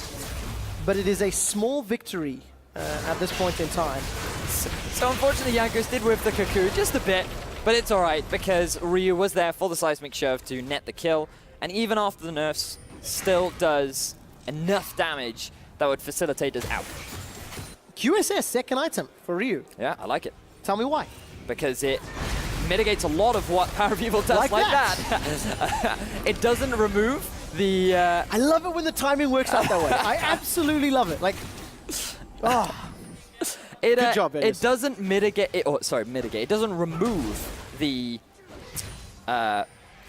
but it is a small victory at this point in time. So unfortunately, Jankos did whip the Cuckoo just a bit, but it's all right because Ryu was there for the seismic shove to net the kill, and even after the nerfs, still does enough damage that would facilitate us out. QSS, second item for Ryu. Yeah, I like it. Tell me why. Because it mitigates a lot of what Power of Evil does like that. It doesn't remove the... I love it when the timing works out that way. I absolutely love it. Like, oh. Good job, It doesn't mitigate... It doesn't remove the...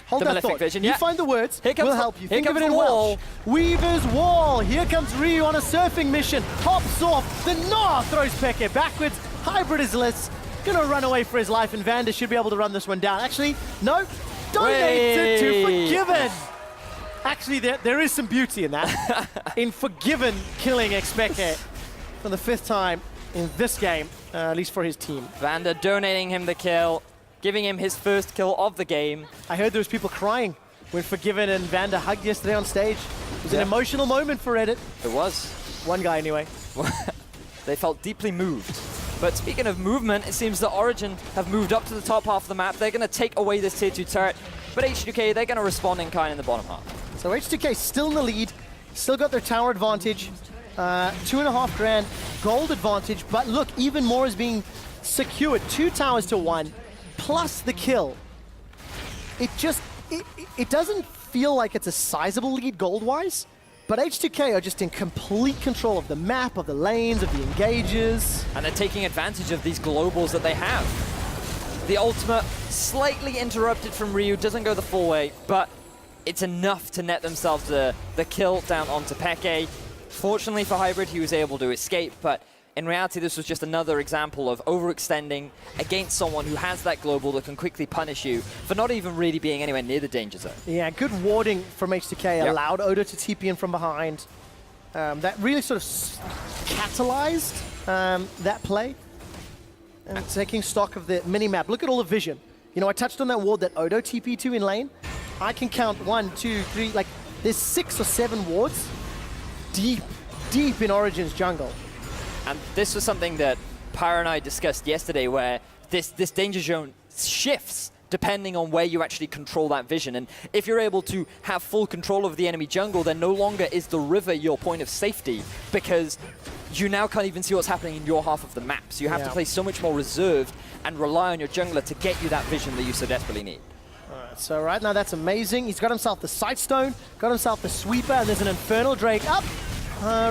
Hold that thought. vision. You find the words, we'll help you. Think of it in wall. Welsh. Weaver's Wall. Here comes Ryu on a surfing mission. Hops off. The Gnar throws Peke backwards. Hybrid is gonna run away for his life, and Vander should be able to run this one down. Actually, no. Donated to Forgiven. Actually, there is some beauty in that. In Forgiven killing Xpeke for the 5th time in this game, at least for his team. Vander donating him the kill, giving him his first kill of the game. I heard there was people crying when Forgiven and Vander hugged yesterday on stage. It was an emotional moment for Reddit. It was. One guy anyway. They felt deeply moved. But speaking of movement, it seems that Origen have moved up to the top half of the map. They're going to take away this tier 2 turret. But H2K, they're going to respond in kind in the bottom half. So H2K still in the lead, still got their tower advantage, 2.5 grand gold advantage, but look, even more is being secured. 2 towers to 1, plus the kill. It doesn't feel like it's a sizable lead gold-wise, but H2K are just in complete control of the map, of the lanes, of the engages. And they're taking advantage of these globals that they have. The ultimate, slightly interrupted from Ryu, doesn't go the full way, but it's enough to net themselves the kill down onto Peke. Fortunately for Hybrid, he was able to escape, but in reality, this was just another example of overextending against someone who has that global that can quickly punish you for not even really being anywhere near the danger zone. Yeah, good warding from H2K allowed Odo to TP in from behind. That really sort of catalyzed that play. And taking stock of the mini-map. Look at all the vision. You know, I touched on that ward that Odo TP to in lane. I can count 1, 2, 3, like there's 6 or 7 wards deep deep in Origen's jungle. And this was something that Pyro and I discussed yesterday, where this danger zone shifts depending on where you actually control that vision. And if you're able to have full control of the enemy jungle, then no longer is the river your point of safety, because you now can't even see what's happening in your half of the map. So you have to play so much more reserved and rely on your jungler to get you that vision that you so desperately need. All right, so right now that's amazing. He's got himself the Sightstone, got himself the Sweeper, and there's an Infernal Drake up.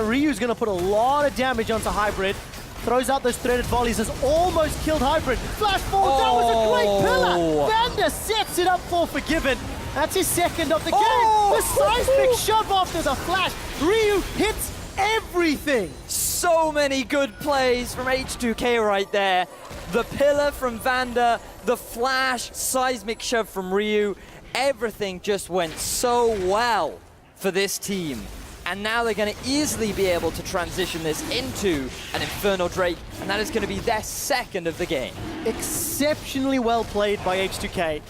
Ryu's going to put a lot of damage onto Hybrid. Throws out those threaded volleys, has almost killed Hybrid. Flash forward, that was a great pillar! Vander sets it up for Forgiven. That's his second of the game. The seismic shove after the flash. Ryu hits everything. So many good plays from H2K right there. The pillar from Vander, the flash, seismic shove from Ryu. Everything just went so well for this team. And now they're going to easily be able to transition this into an Infernal Drake, and that is going to be their second of the game. Exceptionally well played by H2K.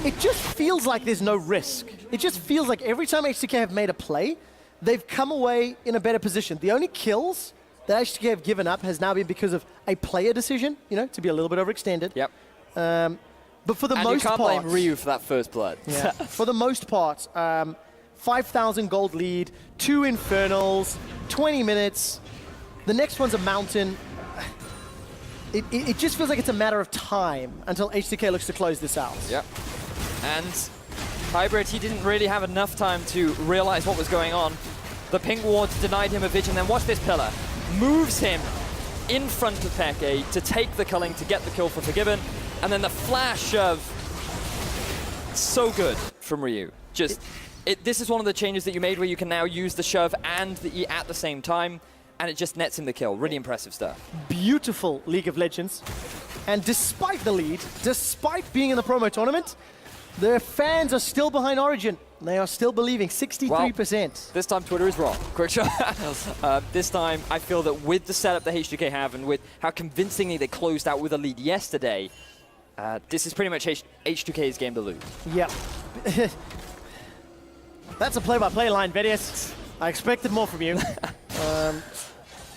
It just feels like there's no risk. It just feels like every time H2K have made a play, they've come away in a better position. The only kills that H2K have given up has now been because of a player decision, you know, to be a little bit overextended. Yep. But for the and most part... you can't blame Ryu for that first blood. Yeah. For the most part, 5,000 gold lead, 2 Infernals, 20 minutes. The next one's a Mountain. It just feels like it's a matter of time until H2K looks to close this out. Yep. And Hybrid, he didn't really have enough time to realize what was going on. The pink wards denied him a vision. Then watch this pillar. Moves him in front of Peke to take the culling, to get the kill for Forgiven. And then the flash shove. So good from Ryu. This is one of the changes that you made where you can now use the shove and the E at the same time, and it just nets him the kill. Really impressive stuff. Beautiful League of Legends. And despite the lead, despite being in the promo tournament, their fans are still behind Origen. They are still believing, 63%. Well, this time Twitter is wrong. Quick shot. This time I feel that with the setup that H2K have and with how convincingly they closed out with a lead yesterday, this is pretty much H2K's game to lose. Yep. That's a play-by-play line, Vedius. I expected more from you.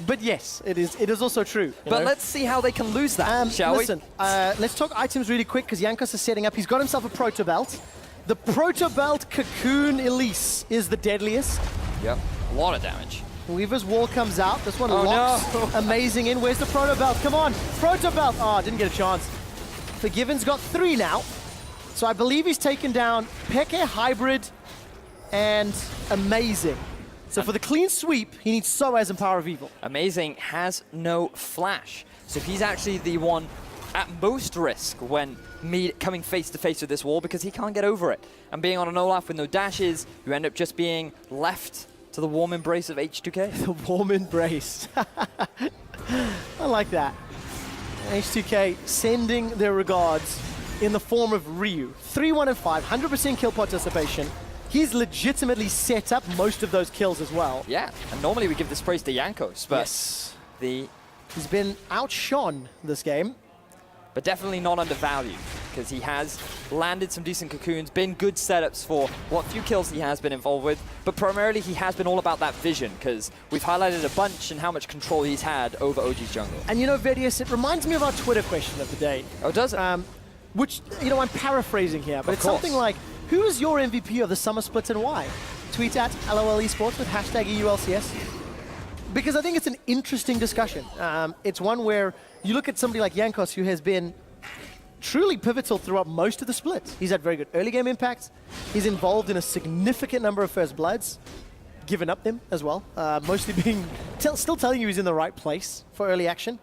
But yes, it is also true. But let's see how they can lose that, shall we? Let's talk items really quick, because Jankos is setting up. He's got himself a Proto Belt. The Proto Belt Cocoon Elise is the deadliest. Yep, a lot of damage. Weaver's wall comes out. This one locks. No. Amazing in. Where's the Proto Belt? Come on, Proto Belt. Oh, didn't get a chance. Forgiven's got 3 now. So I believe he's taken down Peke, Hybrid, and Amazing. So for the clean sweep, he needs Soaz and Power of Evil. Amazing has no flash. So he's actually the one at most risk when coming face to face with this wall, because he can't get over it. And being on an Olaf with no dashes, you end up just being left to the warm embrace of H2K. The warm embrace. I like that. H2K sending their regards in the form of Ryu. 3-1 and 5, 100% kill participation. He's legitimately set up most of those kills as well. Yeah, and normally we give this praise to Jankos, but he's been outshone this game. But definitely not undervalued, because he has landed some decent cocoons, been good setups for what few kills he has been involved with, but primarily he has been all about that vision, because we've highlighted a bunch and how much control he's had over OG's jungle. And you know, Vedius, it reminds me of our Twitter question of the day. Oh, does it? Which, you know, I'm paraphrasing here, but it's something like, who is your MVP of the summer splits and why? Tweet at LOL Esports with hashtag EULCS. Because I think it's an interesting discussion. It's one where you look at somebody like Jankos, who has been truly pivotal throughout most of the splits. He's had very good early game impacts. He's involved in a significant number of first bloods, given up them as well. Mostly being, still telling you he's in the right place for early action.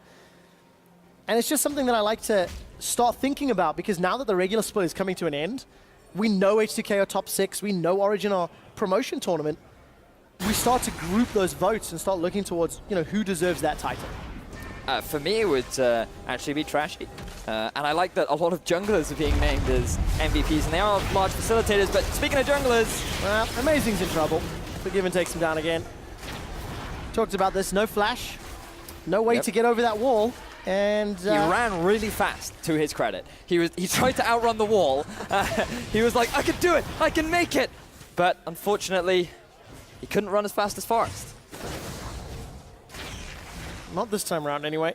And it's just something that I like to start thinking about, because now that the regular split is coming to an end, we know H2K are top 6, we know Origen are promotion tournament. We start to group those votes and start looking towards, you know, who deserves that title. For me, it would actually be Trashy. And I like that a lot of junglers are being named as MVPs, and they are large facilitators. But speaking of junglers... Well, Amazing's in trouble. Forgiven takes him down again. Talked about this, no flash, no way to get over that wall. And he ran really fast, to his credit. He tried to outrun the wall. He was like, I can do it, I can make it. But unfortunately, he couldn't run as fast as Forest. Not this time around, anyway.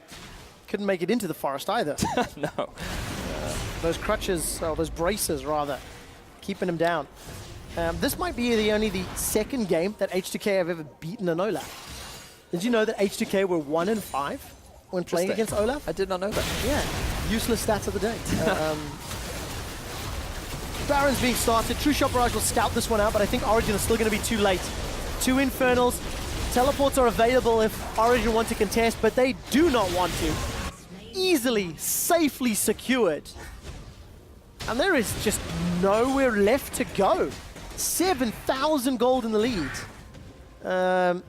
Couldn't make it into the forest either. No. Those crutches, or those braces, rather, keeping him down. This might be only the second game that H2K have ever beaten an Olaf. Did you know that H2K were 1-5 when playing against Olaf? I did not know that. Yeah. Useless stats of the day. Baron's being started. True Shot Barrage will scout this one out, but I think Origen is still going to be too late. 2 Infernals. Teleports are available if Origen want to contest, but they do not want to. Easily, safely secured. And there is just nowhere left to go. 7,000 gold in the lead. I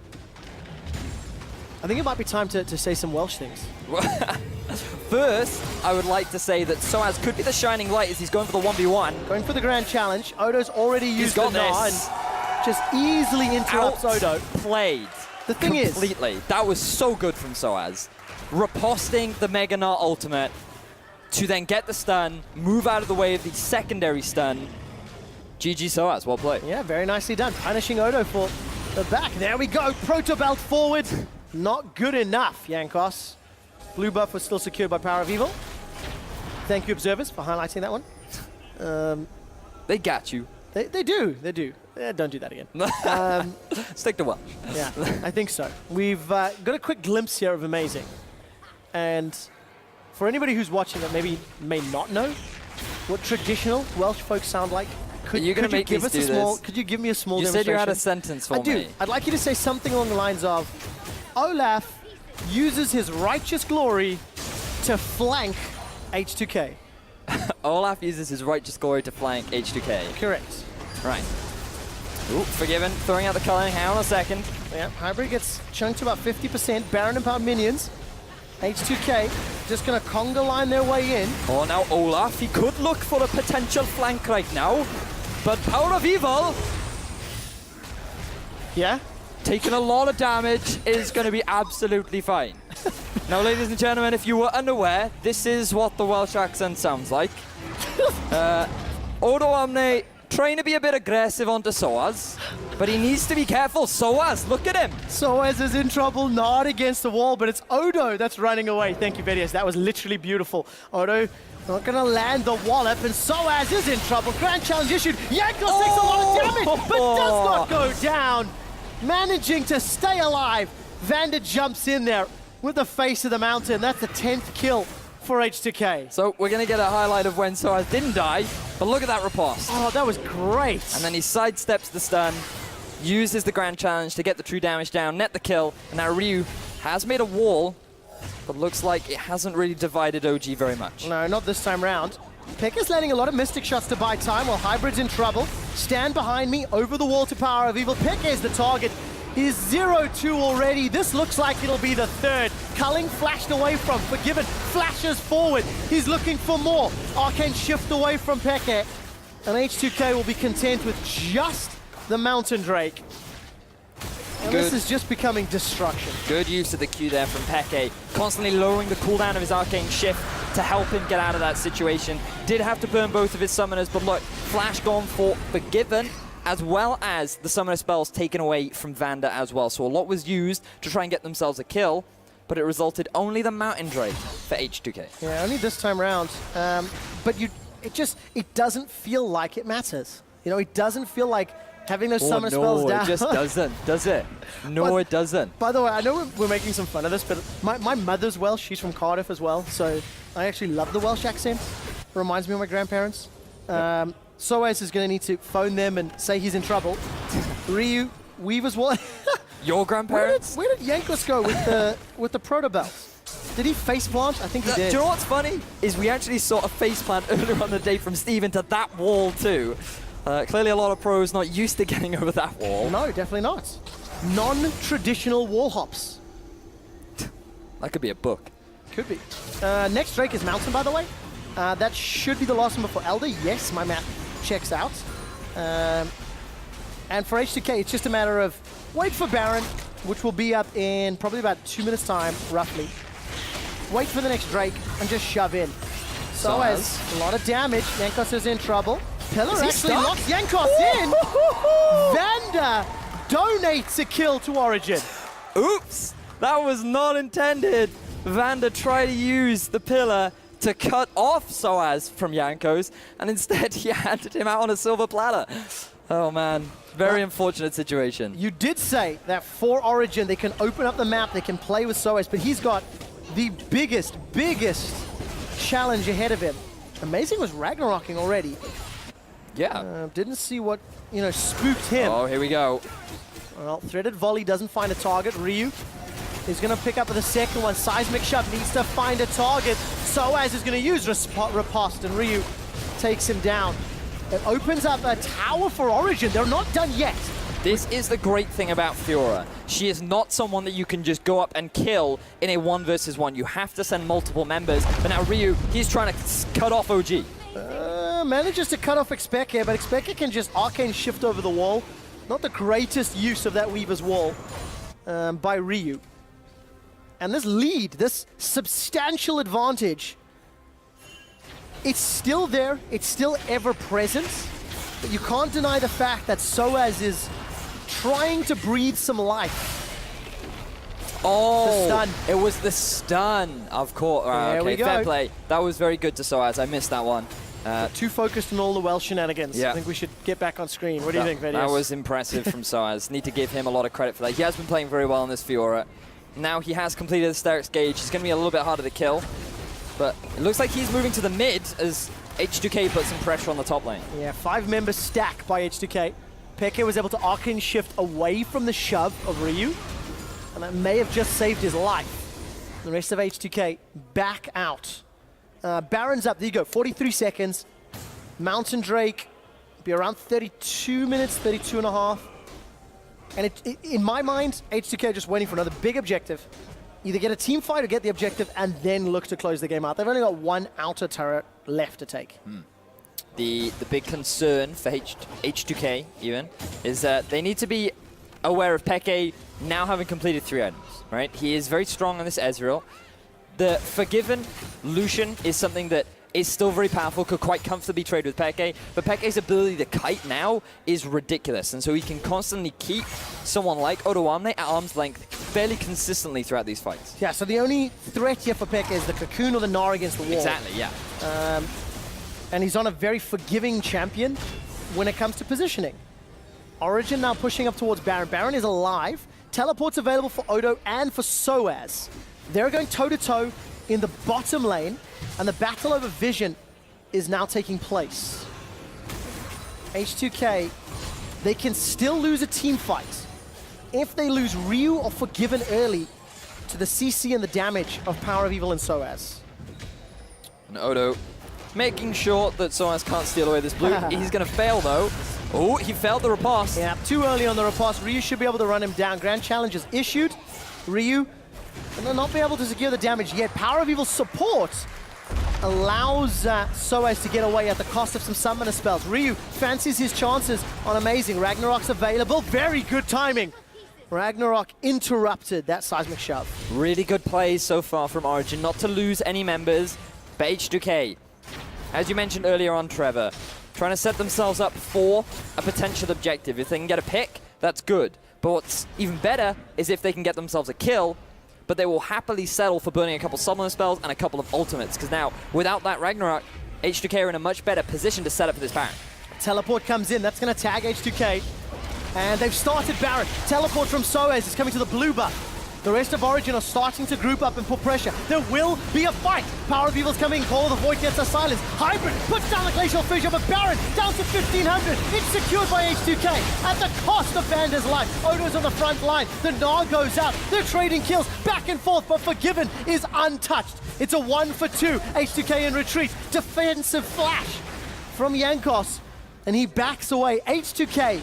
think it might be time to say some Welsh things. First, I would like to say that Soaz could be the shining light as he's going for the 1v1. Going for the grand challenge. Odo's already used the Gnar and just easily interrupts Odo. Played. The thing is... Completely. That was so good from Soaz. Riposting the Mega Gnar ultimate to then get the stun, move out of the way of the secondary stun. GG Soaz, well played. Yeah, very nicely done. Punishing Odo for the back. There we go. Proto Belt forward. Not good enough, Jankos. Blue buff was still secured by Power of Evil. Thank you, observers, for highlighting that one. They got you. They do. Don't do that again. Stick to Welsh. Yeah, I think so. We've got a quick glimpse here of Amazing. And for anybody who's watching that maybe may not know what traditional Welsh folks sound like, could you give me a small You demonstration? said you had a sentence for me. I do. I'd like you to say something along the lines of, Olaf uses his righteous glory to flank H2K. Olaf uses his righteous glory to flank H2K. Correct. Right. Ooh, Forgiven, throwing out the culling. Hang on a second. Yeah, Hybrid gets chunked to about 50%. Baron empowered minions. H2K just going to conga line their way in. Oh, now Olaf, he could look for a potential flank right now, but Power of Evil, yeah, taking a lot of damage, is going to be absolutely fine. Now, ladies and gentlemen, if you were unaware, this is what the Welsh accent sounds like. Odo Omne trying to be a bit aggressive onto Soaz, but he needs to be careful. Soaz, look at him. Soaz is in trouble, not against the wall, but it's Odo that's running away. Thank you, Vedius. That was literally beautiful. Odo not going to land the wallop, and Soaz is in trouble. Grand challenge issued. Jankos takes a lot of damage, but does not go down. Managing to stay alive. Vander jumps in there with the face of the mountain. That's the 10th kill for H2K. So we're going to get a highlight of when Soaz didn't die, but look at that riposte. Oh, that was great. And then he sidesteps the stun, uses the grand challenge to get the true damage down, net the kill, and now Ryu has made a wall, but looks like it hasn't really divided OG very much. No, not this time round. Pekka's landing a lot of Mystic shots to buy time while Hybrid's in trouble. Stand behind me, over the wall to Power of Evil. Pekka is the target. He's 0-2 already. This looks like it'll be the third. Culling flashed away from Forgiven, flashes forward. He's looking for more. Arcane shift away from Pekka. And H2K will be content with just the Mountain Drake. And this is just becoming destruction. Good use of the Q there from Peke, constantly lowering the cooldown of his Arcane Shift to help him get out of that situation. Did have to burn both of his summoners, but look, Flash gone for Forgiven, as well as the summoner spells taken away from Vander as well. So a lot was used to try and get themselves a kill, but it resulted only the Mountain Drake for H2K. Yeah, only this time round. But it doesn't feel like it matters. You know, it doesn't feel like having those summoner spells down. No, it just doesn't, does it? No, it doesn't. By the way, I know we're making some fun of this, but my mother's Welsh. She's from Cardiff as well, so I actually love the Welsh accent. It reminds me of my grandparents. Soaz is going to need to phone them and say he's in trouble. Ryu, Weaver's what? Your grandparents? Where did Jankos go with the Proto Belt? Did he face plant? I think he did. Do you know what's funny? Is we actually saw a face plant earlier on the day from Steven to that wall too. Clearly a lot of pros not used to getting over that wall. No, definitely not. Non-traditional wall hops. That could be a book. Could be. Next Drake is Mountain, by the way. That should be the last one before Elder. Yes, my math checks out. And for H2K, it's just a matter of wait for Baron, which will be up in probably about 2 minutes' time, roughly. Wait for the next Drake and just shove in. So as a lot of damage, Jankos is in trouble. Pillar actually locks Jankos in. Vander donates a kill to Origen. Oops. That was not intended. Vander tried to use the pillar to cut off Soaz from Jankos, and instead he handed him out on a silver platter. Oh man, very unfortunate situation. You did say that for Origen, they can open up the map, they can play with Soaz, but he's got the biggest challenge ahead of him. Amazing was Ragnarocking already. Yeah. Didn't see what, spooked him. Oh, here we go. Well, threaded volley doesn't find a target. Ryu is going to pick up the second one. Seismic shove needs to find a target. Soaz is going to use riposte, and Ryu takes him down. It opens up a tower for Origen. They're not done yet. This is the great thing about Fiora. She is not someone that you can just go up and kill in a 1 versus 1. You have to send multiple members. But now Ryu, he's trying to cut off OG. Manages to cut off X2K, but X2K can just arcane shift over the wall. Not the greatest use of that Weaver's Wall by Ryu. And this lead, this substantial advantage, it's still there, it's still ever present, but you can't deny the fact that Soaz is trying to breathe some life. Oh, the stun. It was the stun, of course. There we go. Fair play. That was very good to Soaz. I missed that one. Too focused on all the Welsh shenanigans. Yeah. I think we should get back on screen. What do you think, Vedius? That was impressive from Soaz. Need to give him a lot of credit for that. He has been playing very well in this Fiora. Now he has completed the Sterix gauge. He's going to be a little bit harder to kill. But it looks like he's moving to the mid as H2K puts some pressure on the top lane. Yeah, 5-member stack by H2K. Peke was able to arcane shift away from the shove of Ryu, and that may have just saved his life. The rest of H2K back out. Baron's up, there you go, 43 seconds. Mountain Drake be around 32 minutes, 32 and a half. And in my mind, H2K are just waiting for another big objective. Either get a team fight or get the objective and then look to close the game out. They've only got one outer turret left to take. The big concern for H2K even is that they need to be aware of Peke now having completed 3 items, right? He is very strong on this Ezreal. The Forgiven Lucian is something that is still very powerful, could quite comfortably trade with Peke, but Peke's ability to kite now is ridiculous, and so he can constantly keep someone like Odoamne at arm's length fairly consistently throughout these fights. Yeah, so the only threat here for Peke is the Cocoon or the Gnar against the wall. Exactly, yeah. And he's on a very forgiving champion when it comes to positioning. Origen now pushing up towards Baron. Baron is alive. Teleport's available for Odo and for Soaz. They're going toe-to-toe in the bottom lane, and the battle over vision is now taking place. H2K, they can still lose a team fight if they lose Ryu or Forgiven early to the CC and the damage of Power of Evil and Soaz. And Odo making sure that Soaz can't steal away this blue. He's going to fail, though. Oh, he failed the riposte. Yeah, too early on the riposte. Ryu should be able to run him down. Grand challenge is issued. Ryu will not be able to secure the damage yet. Power of Evil support allows Soaz to get away at the cost of some summoner spells. Ryu fancies his chances on Amazing. Ragnarok's available. Very good timing. Ragnarok interrupted that seismic shove. Really good plays so far from Origen, not to lose any members. But H2K, as you mentioned earlier on, Trevor, trying to set themselves up for a potential objective. If they can get a pick, that's good. But what's even better is if they can get themselves a kill, but they will happily settle for burning a couple summoner spells and a couple of ultimates, because now, without that Ragnarok, H2K are in a much better position to set up for this Baron. Teleport comes in, that's going to tag H2K. And they've started Baron. Teleport from Soaz is coming to the blue buff. The rest of Origen are starting to group up and put pressure. There will be a fight. Power of Evil's coming. Call of the Void gets a silence. Hybrid puts down the Glacial Fissure, but Baron down to 1,500. It's secured by H2K at the cost of Vander's life. Odo's on the front line. The Gnar goes out. They're trading kills back and forth, but Forgiven is untouched. It's a 1-for-2. H2K in retreat. Defensive flash from Jankos, and he backs away. H2K,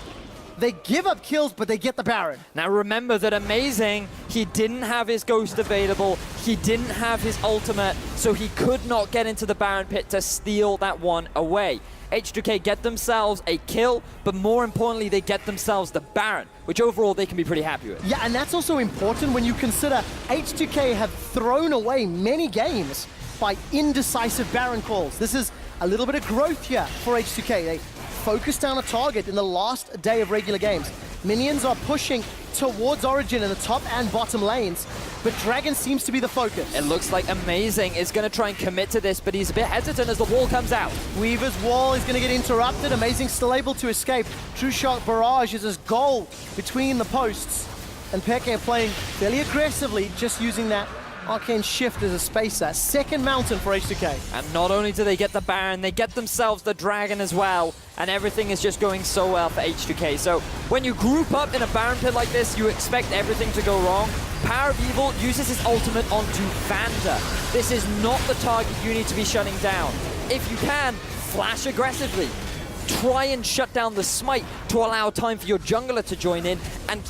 they give up kills, but they get the Baron. Now remember that Amazing, he didn't have his Ghost available, he didn't have his ultimate, so he could not get into the Baron pit to steal that one away. H2K get themselves a kill, but more importantly, they get themselves the Baron, which overall they can be pretty happy with. Yeah, and that's also important when you consider H2K have thrown away many games by indecisive Baron calls. This is a little bit of growth here for H2K. They focus down a target in the last day of regular games. Minions are pushing towards Origen in the top and bottom lanes. but Dragon seems to be the focus. It looks like Amazing is going to try and commit to this, but he's a bit hesitant as the wall comes out. Weaver's wall is going to get interrupted. Amazing still able to escape. True Shot Barrage is his goal between the posts. And Peke playing fairly aggressively, just using that Arcane Shift as a spacer. Second mountain for H2K. And not only do they get the Baron, they get themselves the Dragon as well. And everything is just going so well for H2K. So when you group up in a Baron pit like this, you expect everything to go wrong. Power of Evil uses his ultimate onto Vander. This is not the target you need to be shutting down. If you can, flash aggressively. Try and shut down the smite to allow time for your jungler to join in and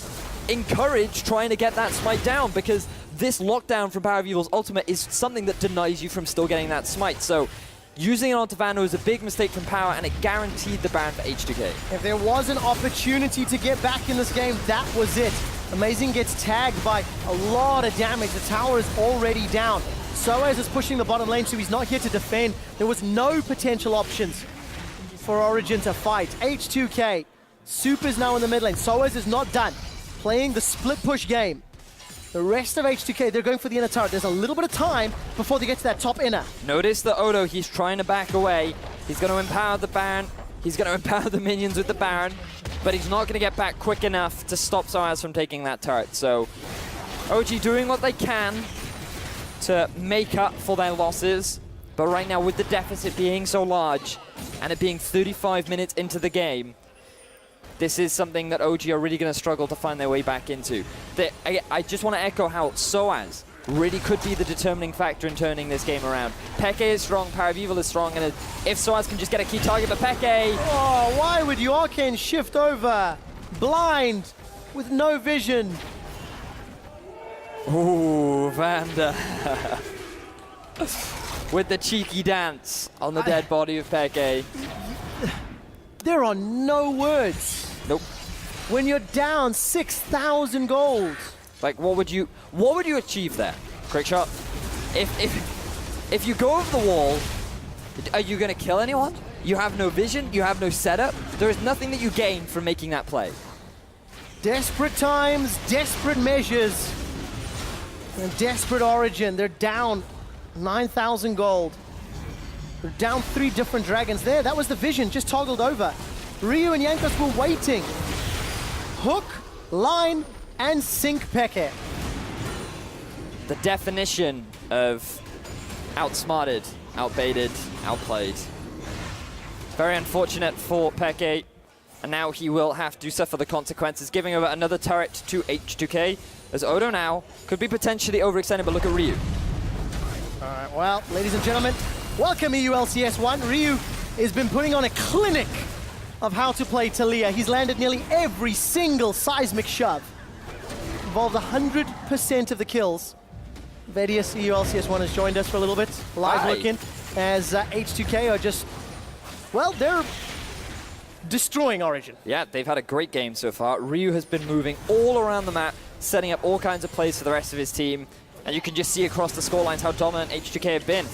encourage trying to get that smite down, because this lockdown from Power of Evil's ultimate is something that denies you from still getting that smite. So using it onto Vander was a big mistake from Power, and it guaranteed the Baron for H2K. If there was an opportunity to get back in this game, that was it. Amazing gets tagged by a lot of damage. The tower is already down. Soaz is pushing the bottom lane, so he's not here to defend. There was no potential options for Origen to fight. H2K, Super's now in the mid lane. Soaz is not done. Playing the split push game. The rest of H2K, they're going for the inner turret. There's a little bit of time before they get to that top inner. Notice the Odo, he's trying to back away. He's going to empower the Baron. He's going to empower the minions with the Baron, but he's not going to get back quick enough to stop Soaz from taking that turret. So OG doing what they can to make up for their losses, but right now with the deficit being so large and it being 35 minutes into the game, this is something that OG are really going to struggle to find their way back into. I just want to echo how Soaz really could be the determining factor in turning this game around. Peke is strong, Power of Evil is strong, and if Soaz can just get a key target for Peke... Oh, why would you Arcane Shift over? Blind, with no vision. Ooh, Vander. With the cheeky dance on the dead body of Peke. There are no words. Nope. When you're down 6,000 gold. Like, what would you achieve there? Quick shot. If you go over the wall, are you going to kill anyone? You have no vision. You have no setup. There is nothing that you gain from making that play. Desperate times, desperate measures, and desperate Origen. They're down 9,000 gold. They're down 3 different dragons there. That was the vision, just toggled over. Ryu and Jankos were waiting. Hook, line, and sink Peke. The definition of outsmarted, outbaited, outplayed. Very unfortunate for Peke, and now he will have to suffer the consequences, giving over another turret to H2K, as Odo now could be potentially overextended, but look at Ryu. All right, well, ladies and gentlemen, welcome EU LCS 1. Ryu has been putting on a clinic of how to play Taliyah. He's landed nearly every single seismic shove. Involved 100% of the kills. Vedius, EU LCS 1 has joined us for a little bit. Live looking as H2K are just, well, they're destroying Origen. Yeah, they've had a great game so far. Ryu has been moving all around the map, setting up all kinds of plays for the rest of his team. And you can just see across the scorelines how dominant H2K have been.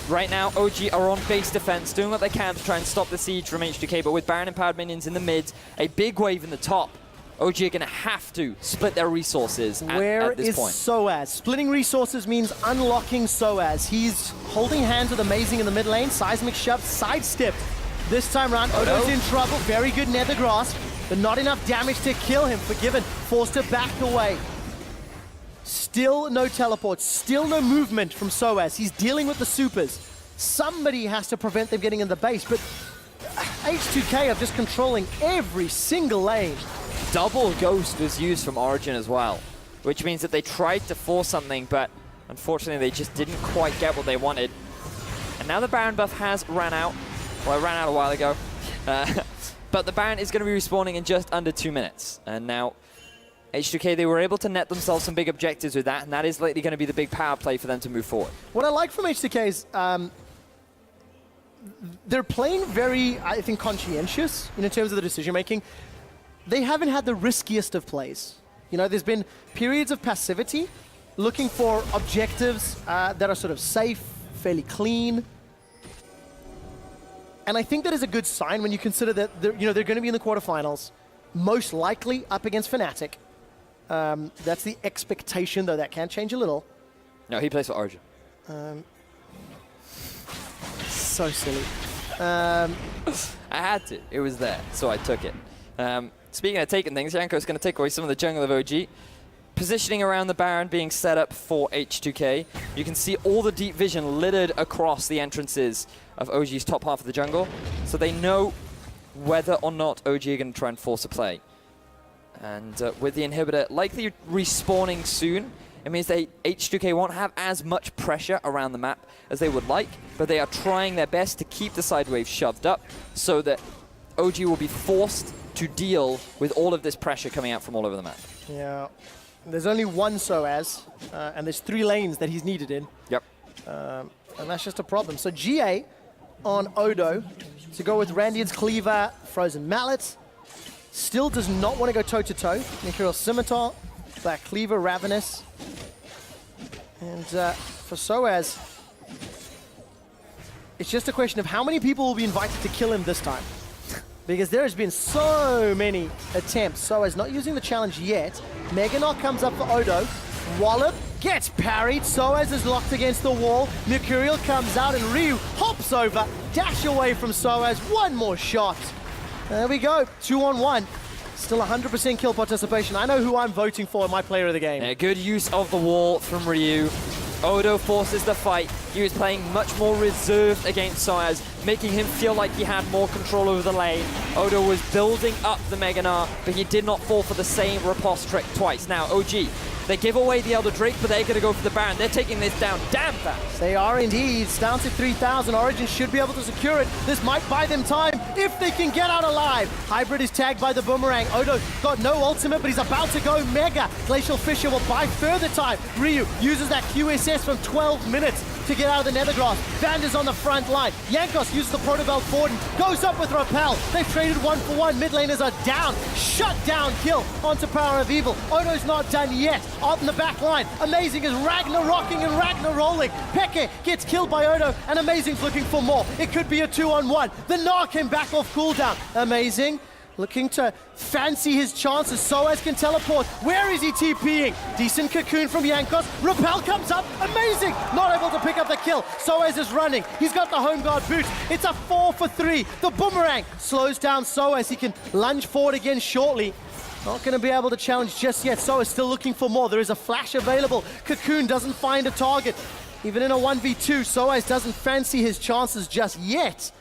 Right now, OG are on base defense, doing what they can to try and stop the siege from H2K, but with Baron empowered minions in the mid, a big wave in the top, OG are going to have to split their resources at this point. Where is Soaz? Splitting resources means unlocking Soaz. He's holding hands with Amazing in the mid lane. Seismic shove, sidestepped. This time around, Odo's in trouble. Very good nether grasp, but not enough damage to kill him. Forgiven, forced to back away. Still no teleport, still no movement from Soaz. He's dealing with the supers. Somebody has to prevent them getting in the base, but H2K are just controlling every single lane. Double Ghost was used from Origen as well, which means that they tried to force something, but unfortunately they just didn't quite get what they wanted. And now the Baron buff has ran out. Well, it ran out a while ago. But the Baron is going to be respawning in just under 2 minutes. And now H2K, they were able to net themselves some big objectives with that, and that is likely going to be the big power play for them to move forward. What I like from H2K is they're playing very, I think, conscientious in terms of the decision-making. They haven't had the riskiest of plays. You know, there's been periods of passivity, looking for objectives that are sort of safe, fairly clean. And I think that is a good sign when you consider that they're going to be in the quarterfinals, most likely up against Fnatic. That's the expectation, though. That can change a little. No, he plays for Origen. So silly. I had to. It was there, so I took it. Speaking of taking things, Yanko's going to take away some of the jungle of OG. Positioning around the Baron being set up for H2K. You can see all the deep vision littered across the entrances of OG's top half of the jungle, so they know whether or not OG are going to try and force a play. And with the inhibitor likely respawning soon, it means that H2K won't have as much pressure around the map as they would like, but they are trying their best to keep the side wave shoved up so that OG will be forced to deal with all of this pressure coming out from all over the map. Yeah. There's only one Soaz, and there's 3 lanes that he's needed in. Yep. And that's just a problem. So GA on Odo to go with Randian's Cleaver, Frozen Mallet. Still does not want to go toe-to-toe. Imperial Scimitar, Black Cleaver, Ravenous. And for Soaz, it's just a question of how many people will be invited to kill him this time. Because there has been so many attempts. Soaz not using the challenge yet. Mega Knock comes up for Odo. Wallop gets parried. Soaz is locked against the wall. Mercurial comes out and Ryu hops over. Dash away from Soaz. One more shot. There we go. 2-on-1. Still 100% kill participation. I know who I'm voting for in my player of the game. Yeah, good use of the wall from Ryu. Odo forces the fight. He was playing much more reserved against Soaz, making him feel like he had more control over the lane. Odo was building up the Mega Gnar, but he did not fall for the same riposte trick twice. Now, OG, they give away the Elder Drake, but they're going to go for the Baron. They're taking this down damn fast. They are indeed. It's down to 3,000. Origen should be able to secure it. This might buy them time if they can get out alive. Hybrid is tagged by the Boomerang. Odo got no ultimate, but he's about to go Mega. Glacial Fissure will buy further time. Ryu uses that QSS from 12 minutes to get out of the Nethergrass. Vander's on the front line. Jankos uses the Protobelt forward and goes up with Repel. They've traded 1-for-1. Mid laners are down. Shut down kill onto Power of Evil. Odo's not done yet. Out in the back line. Amazing is Ragnar rocking and Ragnar rolling. Peke gets killed by Odo and Amazing's looking for more. It could be a 2-on-1. The Gnar came back off cooldown. Amazing looking to fancy his chances. Soaz can teleport. Where is he TPing? Decent cocoon from Jankos. Repel comes up. Amazing. Not able to pick up the kill. Soaz is running. He's got the home guard boots. It's a 4-for-3. The Boomerang slows down Soaz. He can lunge forward again shortly. Not going to be able to challenge just yet. Soaz still looking for more. There is a flash available. Cocoon doesn't find a target. Even in a 1v2, Soaz doesn't fancy his chances just yet.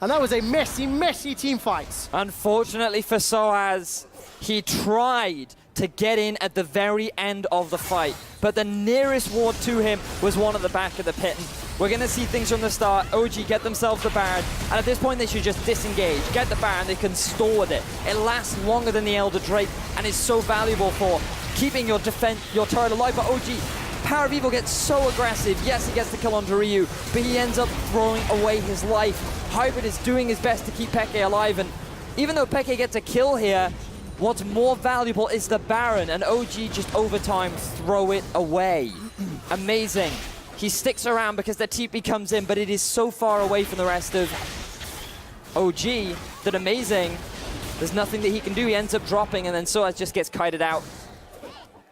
And that was a messy, messy team fight. Unfortunately for Soaz, he tried to get in at the very end of the fight, but the nearest ward to him was one at the back of the pit. We're going to see things from the start. OG get themselves the Baron, and at this point they should just disengage, get the Baron, they can stall with it. It lasts longer than the Elder Drake, and is so valuable for keeping your turret alive. But OG, Power of Evil gets so aggressive. Yes, he gets the kill onto Ryu, but he ends up throwing away his life. Hybrid is doing his best to keep Peke alive, and even though Peke gets a kill here, what's more valuable is the Baron, and OG just over time throw it away. Amazing. He sticks around because the TP comes in, but it is so far away from the rest of OG that Amazing, there's nothing that he can do. He ends up dropping, and then Soaz just gets kited out.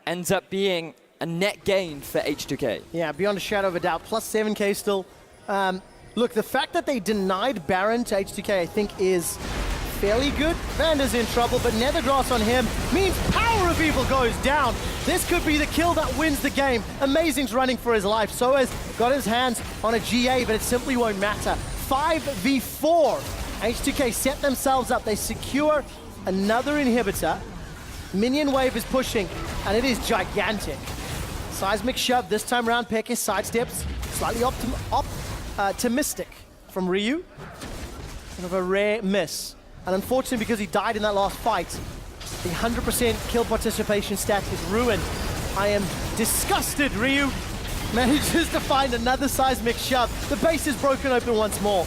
Ends up being a net gain for H2K. Yeah, beyond a shadow of a doubt. Plus 7k still. Look, the fact that they denied Baron to H2K, I think, is fairly good. Vander's in trouble, but Nethergrass on him means Power of Evil goes down. This could be the kill that wins the game. Amazing's running for his life. Soaz got his hands on a GA, but it simply won't matter. 5v4. H2K set themselves up. They secure another inhibitor. Minion wave is pushing, and it is gigantic. Seismic shove this time around. Peke sidesteps, slightly optimistic from Ryu. Kind of a rare miss. And unfortunately, because he died in that last fight, the 100% kill participation stat is ruined. I am disgusted. Ryu manages to find another seismic shove. The base is broken open once more.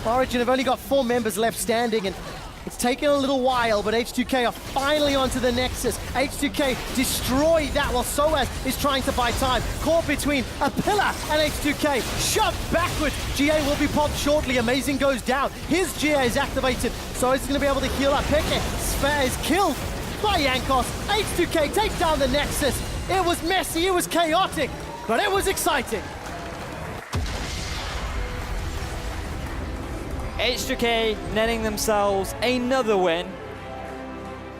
Origen have only got 4 members left standing, and it's taken a little while, but H2K are finally onto the Nexus. H2K destroy that while Soaz is trying to buy time. Caught between a pillar and H2K. Shoved backwards. GA will be popped shortly. Amazing goes down. His GA is activated. Soaz is going to be able to heal up. Peke is killed. by Yankos. H2K take down the Nexus. It was messy, it was chaotic, but it was exciting. H2K netting themselves another win.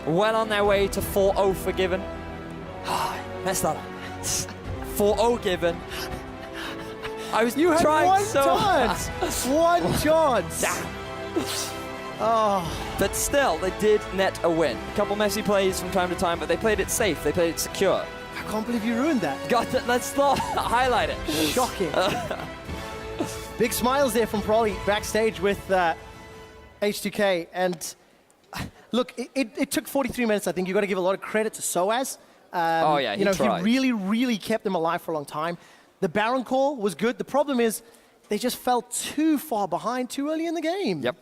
Well on their way to 4-0 forgiven. Messed that up. 4-0 given. I was You had trying one so chance. One chance. Oh. But still, they did net a win. A couple messy plays from time to time, but they played it safe. They played it secure. I can't believe you ruined that. Let's not highlight it. Shocking. Big smiles there from Prolly backstage with H2K. And look, it took 43 minutes. I think you've got to give a lot of credit to Soaz. Oh, yeah, he tried. He really kept them alive for a long time. The Baron call was good. The problem is they just fell too far behind too early in the game. Yep.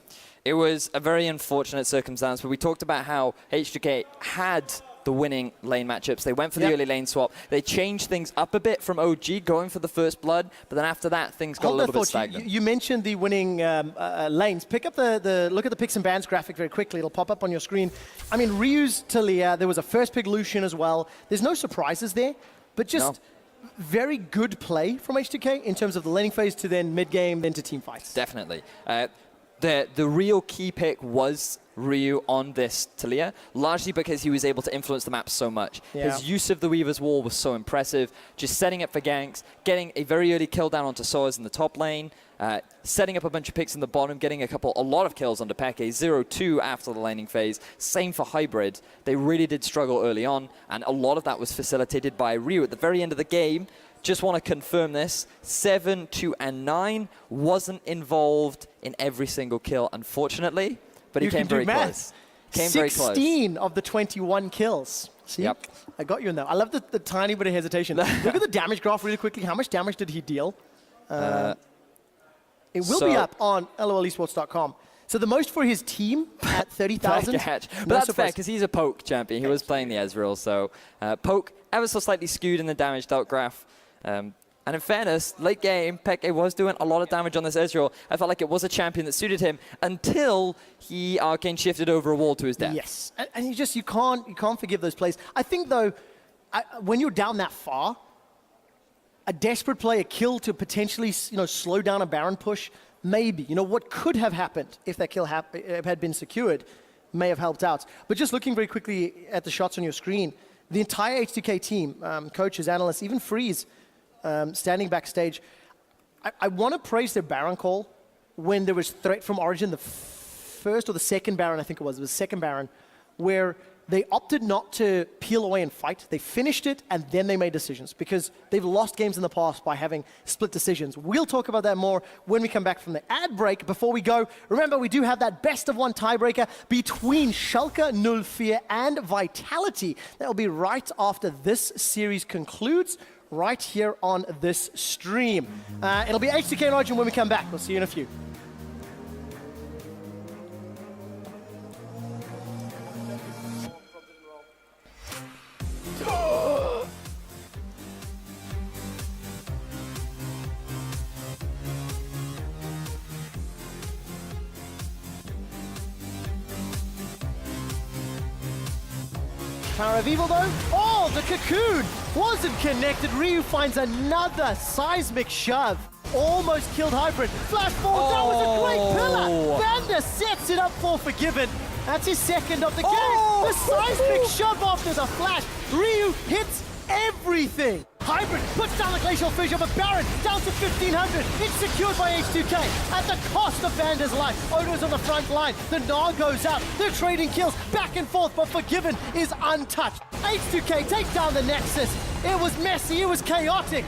It was a very unfortunate circumstance, but we talked about how H2K had the winning lane matchups. They went for the early lane swap. They changed things up a bit from OG, going for the first blood, but then after that, things got a little bit stagnant. You mentioned the winning lanes. Pick up look at the picks and bans graphic very quickly. It'll pop up on your screen. I mean, Ryu's Talia, there was a first pick Lucian as well. There's no surprises there, but just very good play from H2K in terms of the laning phase to then mid-game, then to team fights. Definitely. The real key pick was Ryu on this Talia, largely because he was able to influence the map so much. Yeah. His use of the Weaver's Wall was so impressive, just setting up for ganks, getting a very early kill down onto Soaz in the top lane, setting up a bunch of picks in the bottom, getting a lot of kills onto Peke, 0-2 after the laning phase. Same for Hybrid. They really did struggle early on, and a lot of that was facilitated by Ryu. At the very end of the game, just want to confirm this, 7, 2, and 9 wasn't involved in every single kill, unfortunately, but he came very close. Came very close. 16 of the 21 kills. See? Yep. I got you in there. I love the tiny bit of hesitation. Look at the damage graph really quickly. How much damage did he deal? It will be up on lolesports.com. So the most for his team at 30,000. But that's fair, because he's a poke champion. He was playing the Ezreal, so poke ever so slightly skewed in the damage dealt graph. And in fairness, late game, Peke was doing a lot of damage on this Ezreal. I felt like it was a champion that suited him until he arcane shifted over a wall to his death. Yes, and you can't forgive those plays. I think though, when you're down that far, a desperate play, a kill to potentially slow down a Baron push, maybe. What could have happened if that kill had been secured may have helped out. But just looking very quickly at the shots on your screen, the entire H2K team, coaches, analysts, even Freeze, standing backstage, I want to praise their Baron call when there was threat from Origen, the first or the second Baron, I think it was the second Baron, where they opted not to peel away and fight. They finished it, and then they made decisions, because they've lost games in the past by having split decisions. We'll talk about that more when we come back from the ad break. Before we go, remember, we do have that best-of-1 tiebreaker between Schalke 04 and Vitality. That will be right after this series concludes, right here on this stream. It'll be H2K and Origen when we come back. We'll see you in a few. Power of Evil though, oh, the cocoon wasn't connected. Ryu finds another seismic shove. Almost killed Hybrid. Flash forward, that was a great pillar. Vander sets it up for Forgiven. That's his second of the game. The seismic shove after the flash. Ryu hits everything. Hybrid puts down the Glacial Fissure, but Baron down to 1,500. It's secured by H2K at the cost of Vander's life. Odo's on the front line. The Gnar goes out. They're trading kills back and forth, but Forgiven is untouched. H2K take down the Nexus. It was messy, it was chaotic,